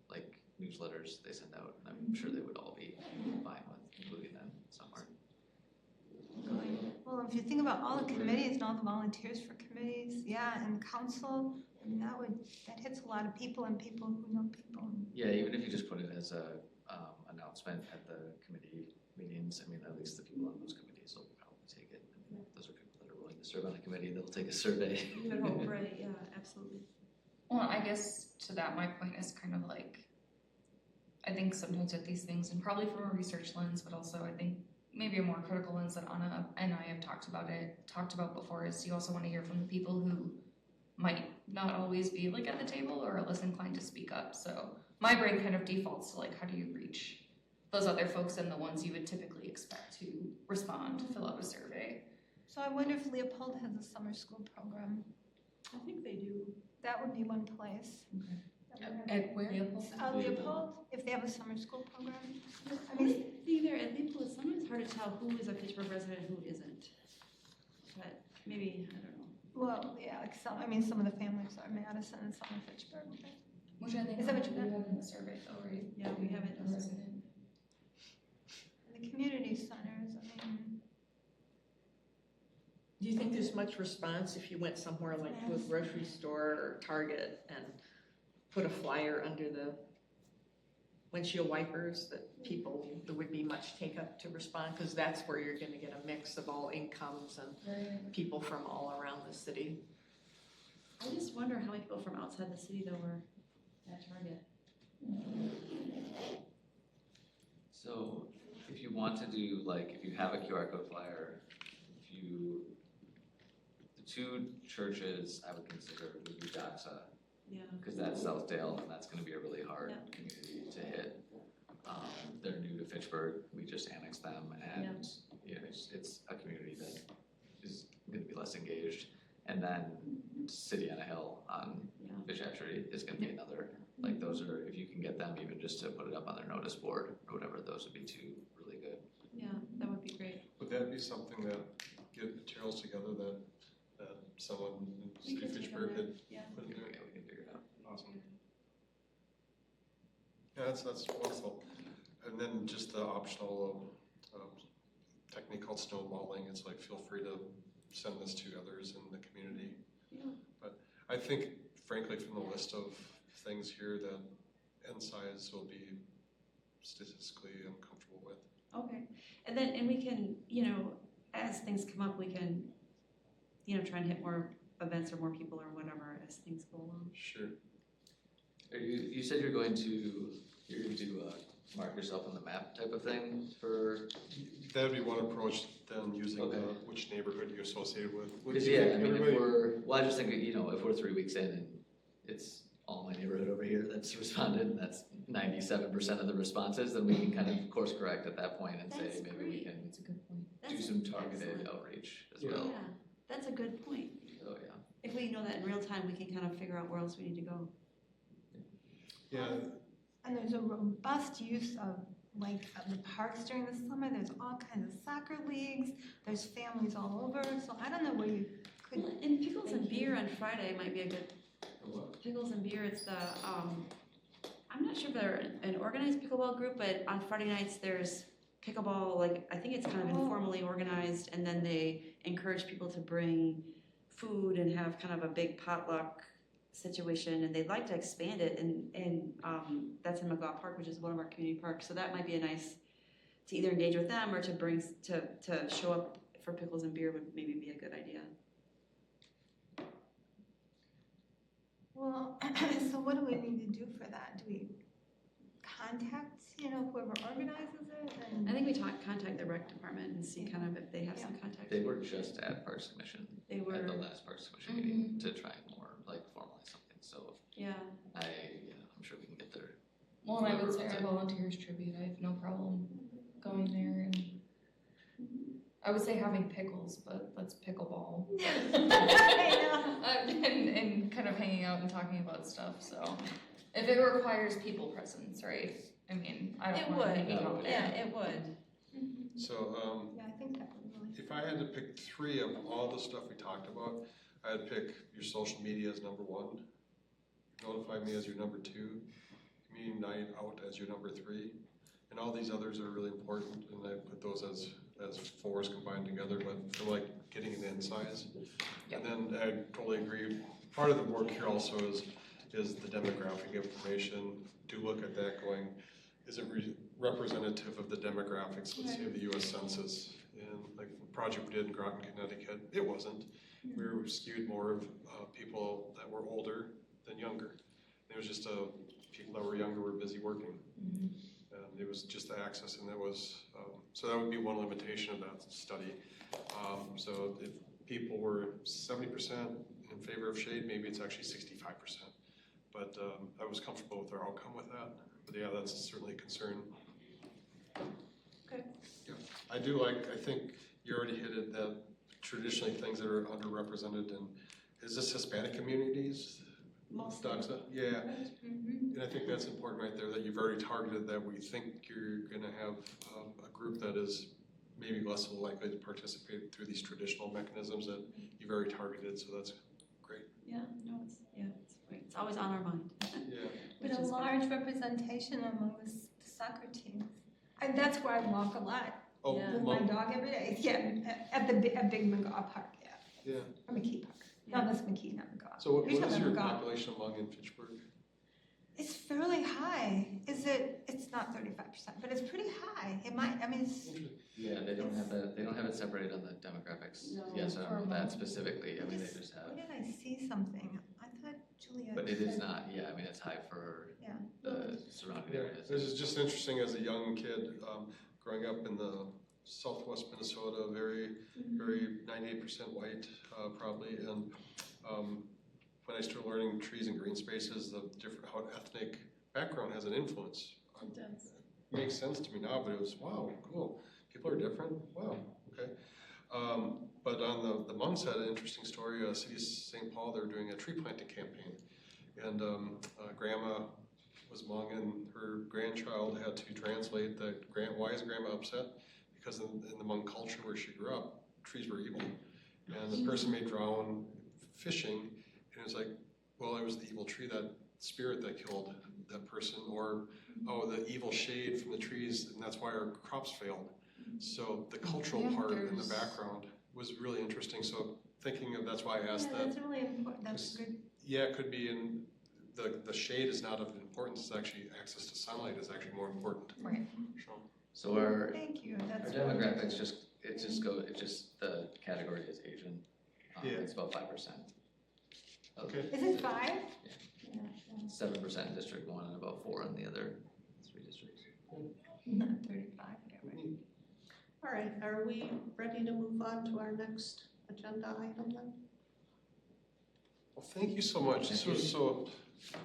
like newsletters they send out, and I'm sure they would all be fine with including them somewhere. Well, if you think about all the committees and all the volunteers for committees, yeah, and council, I mean, that hits a lot of people and people who know people. Yeah, even if you just put it as a announcement at the committee meetings, I mean, at least the people on those committees will probably take it. I mean, those are people that are willing to serve on a committee, they'll take a survey. You would hope, right, yeah, absolutely. Well, I guess to that, my point is kind of like, I think sometimes with these things, and probably from a research lens, but also I think maybe a more critical lens that Anna and I have talked about before, is you also want to hear from the people who might not always be like at the table or are less inclined to speak up. So my brain kind of defaults to like, how do you reach those other folks and the ones you would typically expect to respond, fill out a survey? So I wonder if Leopold has a summer school program. I think they do. That would be one place. At where? Leopold, if they have a summer school program. I mean, either at Leopold, it's sometimes hard to tell who is a Fitchburg resident and who isn't. But maybe, I don't know. Well, yeah, like some of the families are Madison and some are Fitchburg. Which I think Is that what you we meant? have in the survey though, right? Yeah, we have it. A resident. And the community centers, I mean, Do you think there's much response if you went somewhere like to a grocery store or Target and put a flyer under the windshield wipers, that there would be much take up to respond? Because that's where you're gonna get a mix of all incomes and people from all around the city. I just wonder how many people from outside the city though were at Target. So if you want to do, like, if you have a QR code flyer, the two churches I would consider would be Doxa, Yeah. because that's Southdale, and that's gonna be a really hard community to hit. They're new to Fitchburg, we just annexed them, and you know, it's a community that is gonna be less engaged. And then City on a Hill on Fish Hatchery is gonna be another, like, those are, if you can get them even just to put it up on their notice board or whatever, those would be two really good. Yeah, that would be great. Would that be something that get materials together that someone in City of Fitchburg had put in there? Yeah, we can figure it out. Awesome. Yeah, that's wonderful. And then just the optional technique called snowballing. It's like, feel free to send this to others in the community. Yeah. But I think, frankly, from the list of things here, that N size will be statistically comfortable with. Okay, and we can, as things come up, we can, try and hit more events or more people or whatever as things go along. Sure. You said you're going to mark yourself on the map type of thing for? That would be one approach, then using which neighborhood you're associated with. Because yeah, I mean, I just think, if we're 3 weeks in and it's all my neighborhood over here that's responded, and that's 97% of the responses, then we can kind of course correct at that point and say, maybe we can do some targeted outreach as well. Yeah, that's a good point. Oh, yeah. If we know that in real time, we can kind of figure out where else we need to go. Yeah. And there's a robust use of the parks during the summer. There's all kinds of soccer leagues. There's families all over. So I don't know where you could. And pickles and beer on Friday might be a good. Pickles and beer. It's the I'm not sure if they're an organized pickleball group, but on Friday nights there's pickleball. Like, I think it's kind of informally organized, and then they encourage people to bring food and have kind of a big potluck situation, and they'd like to expand it, and that's in McGaw Park, which is one of our community parks, so that might be a nice to either engage with them or to bring, to show up for pickles and beer would maybe be a good idea. Well, so what do we need to do for that? Do we contact, whoever organizes it? I think we contact the rec department and see kind of if they have some contact. They were just at Parks Commission. They were at the last Parks Commission meeting to try and more like formalize something. So yeah, I'm sure we can get there. Well, and I would say our volunteers tribute, I have no problem going there, and I would say having pickles, but let's pickleball. and kind of hanging out and talking about stuff, so. If it requires people presence, right? I mean, I don't want to hang out there. Yeah, it would. So, Yeah, I think that would really. if I had to pick 3 of all the stuff we talked about, I'd pick your social media as number 1, notify me as your number 2, community night out as your number 3, and all these others are really important, and I put those as 4s combined together, but for like getting an insights. Yep. And then I totally agree. Part of the work here also is the demographic information. Do look at that going, is it representative of the demographics, let's say of the US Census? And like the project we did in Groton, Connecticut, it wasn't. We were skewed more of people that were older than younger. It was just people that were younger were busy working. And it was just the access, and that was, so that would be one limitation of that study. So if people were 70% in favor of shade, maybe it's actually 65%. But I was comfortable with our outcome with that. But yeah, that's certainly a concern. Okay. Yeah, I think you already hit it, that traditionally things that are underrepresented, and is this Hispanic communities? Doxa? Yeah, and I think that's important right there, that you've already targeted that. We think you're gonna have a group that is maybe less likely to participate through these traditional mechanisms that you've already targeted, so that's great. Yeah, no, it's great. It's always on our mind. Yeah. With a large representation among the soccer teams. And that's where I walk a lot Oh, with my dog every day. Yeah, at Big McGaw Park, yeah. Yeah. Or McKee Park. No, that's McKee, not McGaw. So what You're is talking your McGaw. population among in Fitchburg? It's fairly high. It's not 35%, but it's pretty high. It might, I mean, it's. Yeah, they don't have it separated on the demographics. No. Yes, I don't know that specifically. I mean, they just have. Where did I see something? I thought Julia. But it is said- not, yeah, I mean, it's high for Yeah. the surrounding Yeah, areas. this is just interesting as a young kid, growing up in the southwest Minnesota, very 98% white, probably, and when I started learning trees and green spaces, the different, how ethnic background has an influence. It does. It makes sense to me now, but it was, wow, cool. People are different, wow, okay. But on the Hmong side, an interesting story, City of St. Paul, they're doing a tree planting campaign. And grandma was Hmong, and her grandchild had to translate that, why is grandma upset? Because in the Hmong culture where she grew up, trees were evil. And the person may drown fishing, and it was like, well, it was the evil tree, that spirit that killed that person, or, oh, the evil shade from the trees, and that's why our crops failed. So the cultural part in the background was really interesting. So thinking of, that's why I asked that. That's really important. That's good. Yeah, it could be in, the shade is not of importance, it's actually access to sunlight is actually more important. Right. So our Thank you. our That's demographics the category is Asian. Yeah. It's about 5%. Okay. Is it 5? Yeah. 7% in District 1 and about 4 in the other 3 districts. Not 35. Yeah, right. All right, are we ready to move on to our next agenda item then? Well, thank you so much. This was so,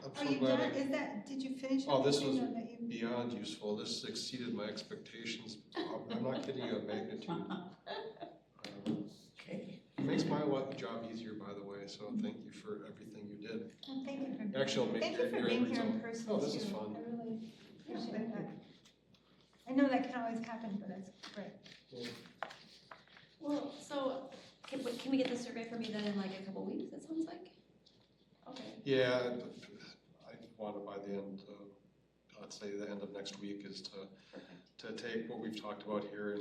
I'm Are so you glad. done? Is that, did you finish? Oh, this was everything, or that you- beyond useful. This exceeded my expectations. I'm not kidding you, a magnitude. It makes my job easier, by the way, so thank you for everything you did. Well, thank you for Actually, I'll make thank you for your being end here in result. person. Oh, this is too. fun. I really appreciate that. I know that can always happen, but that's great. Yeah. Well, so can we get the survey for me then in like a couple weeks, it sounds like? Okay. Yeah, I want it by the end of, let's say the end of next week, is to take what we've talked about here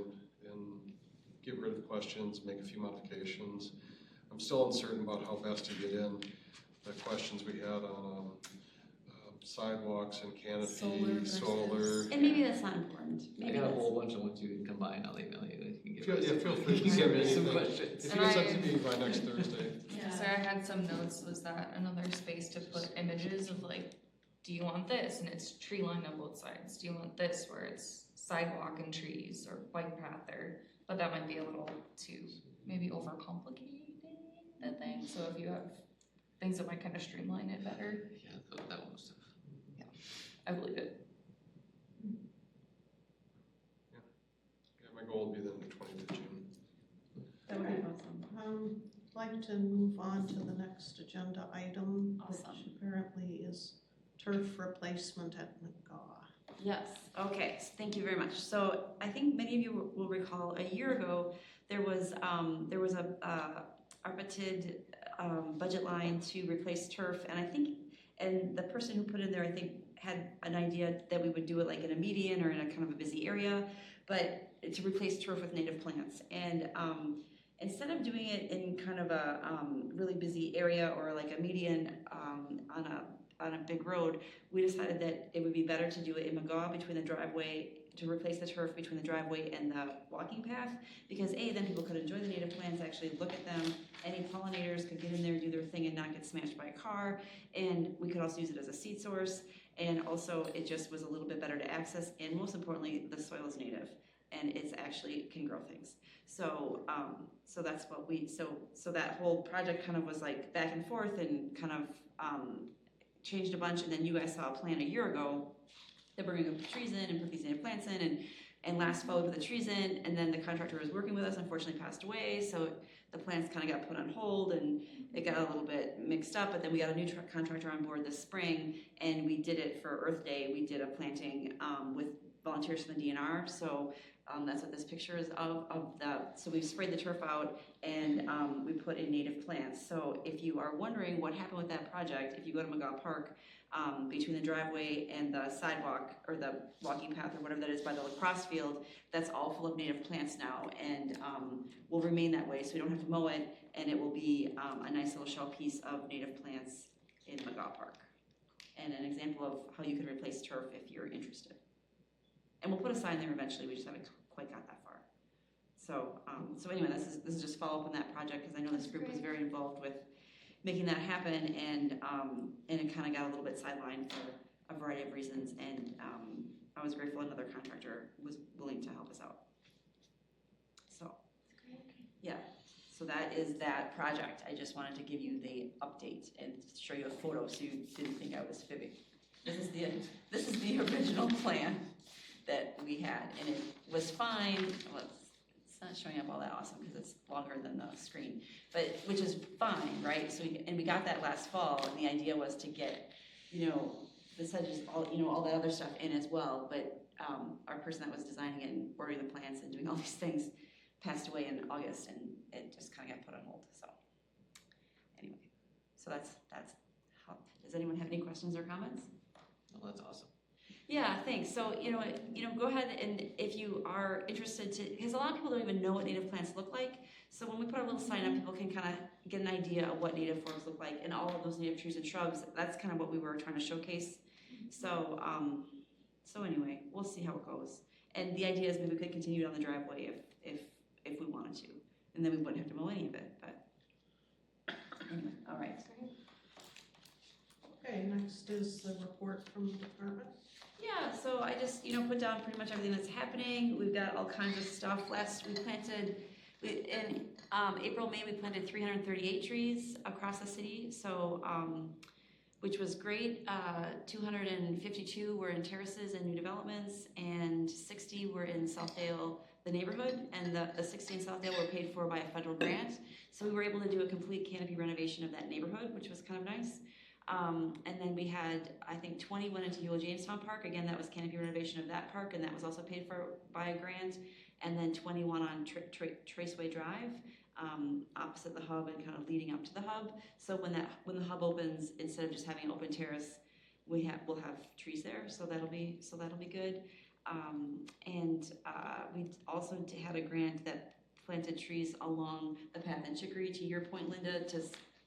and get rid of questions, make a few modifications. I'm still uncertain about how best to get in the questions we had on sidewalks and canopy, Solar solar. versus- And maybe that's not important. I Maybe got a that's, whole bunch of ones you can combine, I'll email you, you can give Feel- us, yeah, feel free you to can send give me us some anything. questions. If you get something to me by next Thursday. Yeah, so I had some notes, was that another space to put images of like, do you want this and it's tree line on both sides? Do you want this where it's sidewalk and trees or bike path or, but that might be a little too, maybe overcomplicating the thing. So if you have things that might kind of streamline it better, Yeah, that one was tough. I believe it. Yeah, my goal would be then the 20th of June. That would be awesome. I'd like to move on to the next agenda item, which Awesome. apparently is turf replacement at McGaw. yes, okay, so thank you very much. So I think many of you will recall a year ago, there was a ARPA-TID budget line to replace turf, and the person who put in there, I think, had an idea that we would do it like in a median or in a kind of a busy area, but to replace turf with native plants. And instead of doing it in kind of a really busy area or like a median on a big road, we decided that it would be better to do it in McGaw between the driveway, to replace the turf between the driveway and the walking path, because then people could enjoy the native plants, actually look at them, any pollinators could get in there, do their thing and not get smashed by a car, and we could also use it as a seed source, and also it just was a little bit better to access, and most importantly, the soil is native, and it's actually can grow things. So so that's what so that whole project kind of was like back and forth and kind of changed a bunch, and then you guys saw a plan a year ago that we're gonna put trees in and put these native plants in, and last fall we put the trees in, and then the contractor who was working with us unfortunately passed away, so the plants kind of got put on hold and it got a little bit mixed up, but then we got a new contractor on board this spring, and we did it for Earth Day. We did a planting with volunteers from the DNR, so that's what this picture is of so we've sprayed the turf out and we put in native plants. So if you are wondering what happened with that project, if you go to McGaw Park, between the driveway and the sidewalk or the walking path or whatever that is by the lacrosse field, that's all full of native plants now, and will remain that way, so we don't have to mow it, and it will be a nice little showpiece of native plants in McGaw Park, and an example of how you can replace turf if you're interested. And we'll put a sign there eventually, we just haven't quite got that far. So so anyway, this is just follow up on that project, because I know this group was very involved with making that happen, and it kind of got a little bit sidelined for a variety of reasons, and I was grateful another contractor was willing to help us out. So, yeah, so that is that project. I just wanted to give you the update and show you a photo so you didn't think I was fibbing. This is the original plan that we had, and it was fine. Well, it's not showing up all that awesome because it's longer than the screen, but which is fine, right? So we got that last fall, and the idea was to get, the sedges, all that other stuff in as well. But our person that was designing it and ordering the plants and doing all these things passed away in August, and it just kind of got put on hold. So anyway, so that's how. Does anyone have any questions or comments? Oh, that's awesome. Yeah, thanks. So, go ahead, and if you are interested because a lot of people don't even know what native plants look like. So when we put our little sign up, people can kind of get an idea of what native forms look like, and all of those native trees and shrubs. That's kind of what we were trying to showcase. So, so anyway, we'll see how it goes. And the idea is maybe we could continue it on the driveway if we wanted to, and then we wouldn't have to mow any of it. But anyway, all right. Okay, next is the report from the department. Yeah, so I just, put down pretty much everything that's happening. We've got all kinds of stuff. In April, May, we planted 338 trees across the city, so, which was great. 252 were in terraces and new developments, and 60 were in Southdale, the neighborhood, and the 60 in Southdale were paid for by a federal grant. So we were able to do a complete canopy renovation of that neighborhood, which was kind of nice. And then we had, I think 20 went into Hewell Jamestown Park. Again, that was canopy renovation of that park, and that was also paid for by a grant. And then 21 on Traceway Drive, opposite the hub and kind of leading up to the hub. So when the hub opens, instead of just having an open terrace, we'll have trees there. So that'll be good. And we also had a grant that planted trees along the path in Chicory, to your point, Linda, to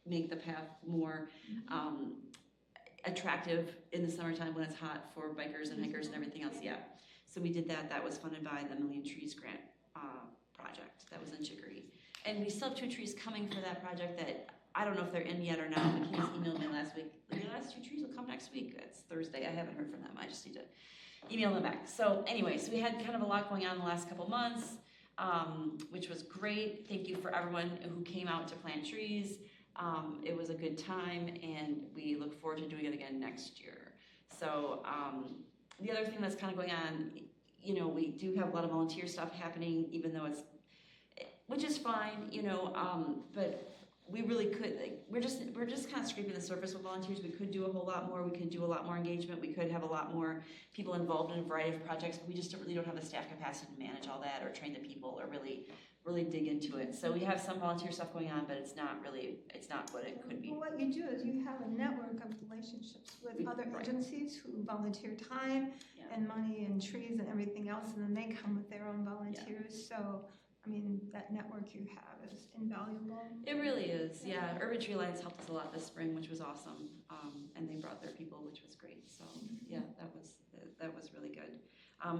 make the path more attractive in the summertime when it's hot for bikers and hikers and everything else, yeah. So we did that. That was funded by the Million Trees Grant project that was in Chicory. And we still have 2 trees coming for that project that I don't know if they're in yet or not. McKinney's emailed me last week. The last 2 trees will come next week. It's Thursday. I haven't heard from them. I just need to email them back. So anyway, so we had kind of a lot going on the last couple months, which was great. Thank you for everyone who came out to plant trees. It was a good time, and we look forward to doing it again next year. So the other thing that's kind of going on, you know, we do have a lot of volunteer stuff happening, even though which is fine, you know, but we really could, like, we're just kind of scraping the surface with volunteers. We could do a whole lot more. We could do a lot more engagement. We could have a lot more people involved in a variety of projects, but we just really don't have the staff capacity to manage all that or train the people or really dig into it. So we have some volunteer stuff going on, but it's not what it could be. Well, what you do is you have a network of relationships with other agencies who volunteer time and money and trees and everything else, and then they come with their own volunteers. So, I mean, that network you have is invaluable. It really is, yeah. Urban Tree Alliance helped us a lot this spring, which was awesome, and they brought their people, which was great. So, yeah, that was really good.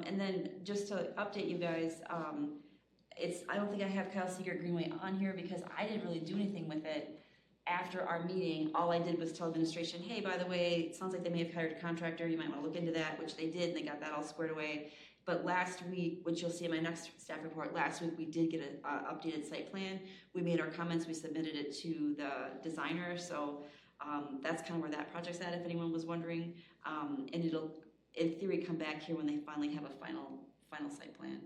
And then just to update you guys, I don't think I have Kyle Seeger Greenway on here because I didn't really do anything with it after our meeting. All I did was tell administration, hey, by the way, it sounds like they may have hired a contractor. You might want to look into that, which they did, and they got that all squared away. But last week, which you'll see in my next staff report, last week we did get an updated site plan. We made our comments, we submitted it to the designer. So that's kind of where that project's at, if anyone was wondering. And it'll, in theory, come back here when they finally have a final site plan,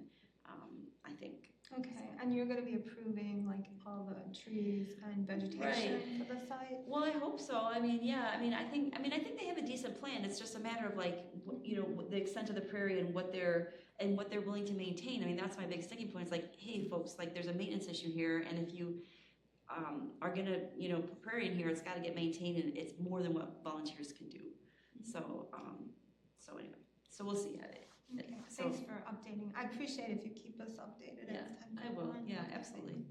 I think. Okay, and you're going to be approving like all the trees and vegetation for the site? Well, I hope so. I mean, yeah. I think they have a decent plan. It's just a matter of like, you know, the extent of the prairie and what they're willing to maintain. I mean, that's my big sticking point. It's like, hey, folks, like there's a maintenance issue here, and if you are gonna, you know, put prairie in here, it's got to get maintained, and it's more than what volunteers can do. So, anyway, so we'll see. Okay, thanks for updating. I appreciate if you keep us updated as time goes on. I will. Yeah, absolutely.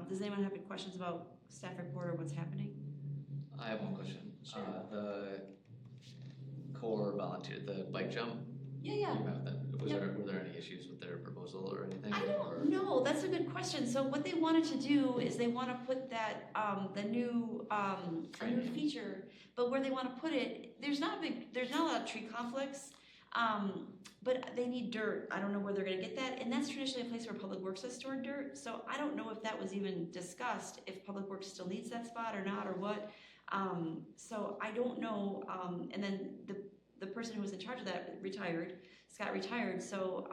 Does anyone have any questions about staff report or what's happening? I have one question. Sure. The core volunteer, the bike jump. Yeah. You met with them. Were there any issues with their proposal or anything? I don't know. That's a good question. So what they wanted to do is they want to put that a new feature, but where they want to put it, there's not a lot of tree conflicts. But they need dirt. I don't know where they're going to get that, and that's traditionally a place where Public Works has stored dirt. So I don't know if that was even discussed, if Public Works still needs that spot or not, or what. So I don't know. And then the person who was in charge of that retired. Scott retired. So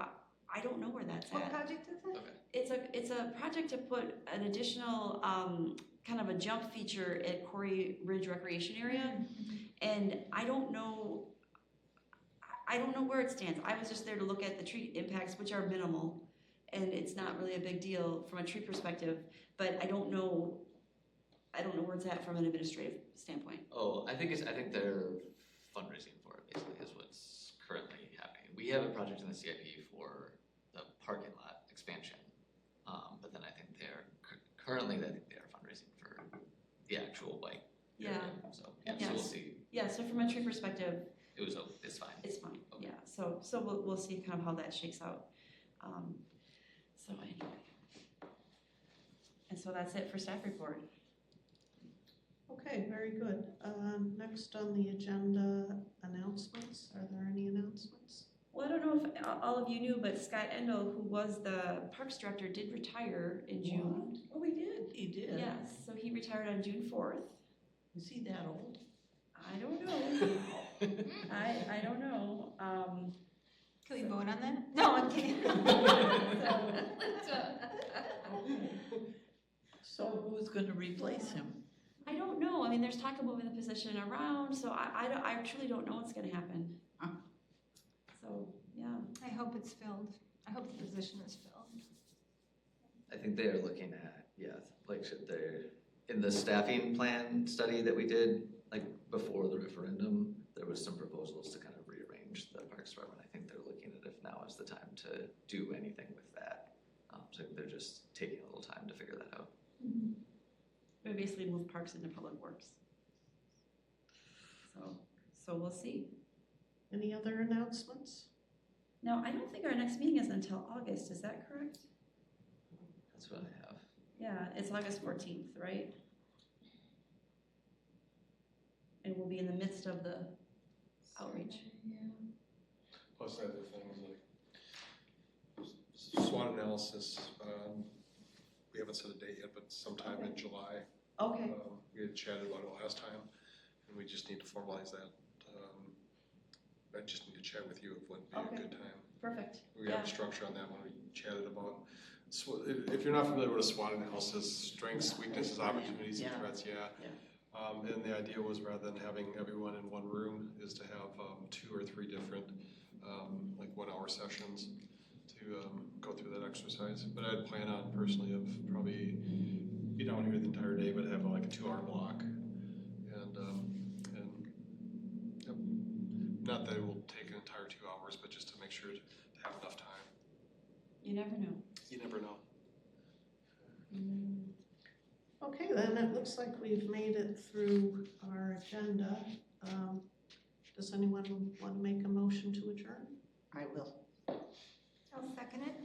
I don't know where that's What at. project is it? Okay. It's a project to put an additional kind of a jump feature at Quarry Ridge Recreation Area, and I don't know where it stands. I was just there to look at the tree impacts, which are minimal, and it's not really a big deal from a tree perspective, but I don't know where it's at from an administrative standpoint. Oh, I think they're fundraising for it, basically, is what's currently happening. We have a project in the CIP for the parking lot expansion, but then I think they're currently fundraising for the actual bike area. So so we'll see. Yeah, so from a tree perspective, it's fine. It's fine. Okay. Yeah. So we'll see kind of how that shakes out. So anyway, and so that's it for staff report. Okay, very good. Next on the agenda, announcements. Are there any announcements? Well, I don't know if all of you knew, but Scott Endel, who was the Parks Director, did retire in June. Oh, we did. He did. Yes, so he retired on June 4th. Is he that old? I don't know. I don't know. Can we vote on that? No, I'm kidding. So who's going to replace him? I don't know. I mean, there's talk of moving the position around, so I truly don't know what's going to happen. Huh. So, yeah. I hope it's filled. I hope the position is filled. I think they are looking at, they're in the staffing plan study that we did, like before the referendum, there was some proposals to kind of rearrange the Parks Department. I think they're looking at if now is the time to do anything with that. So they're just taking a little time to figure that out. We basically move parks into Public Works. So we'll see. Any other announcements? No, I don't think our next meeting is until August, is that correct? That's what I have. Yeah, it's August 14th, right? And we'll be in the midst of the outreach. Yeah. Plus other things like SWOT analysis, we haven't set a date yet, but sometime in July. Okay, We had chatted about it last time, and we just need to formalize that. I just need to chat with you of what would be a good time. perfect. We have a structure on that one we chatted about. If you're not familiar with a SWOT analysis, strengths, weaknesses, opportunities, and threats, and the idea was rather than having everyone in one room is to have 2 or 3 different like 1-hour sessions to go through that exercise. But I'd plan on personally of probably be down here the entire day, but have like a 2-hour block. Yep. Not that it will take an entire 2 hours, but just to make sure to have enough time. You never know. You never know. Okay, then it looks like we've made it through our agenda. Does anyone want to make a motion to adjourn? I will. I'll second it.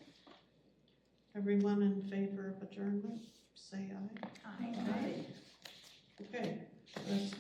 Everyone in favor of adjournment, say aye. Aye. Okay, this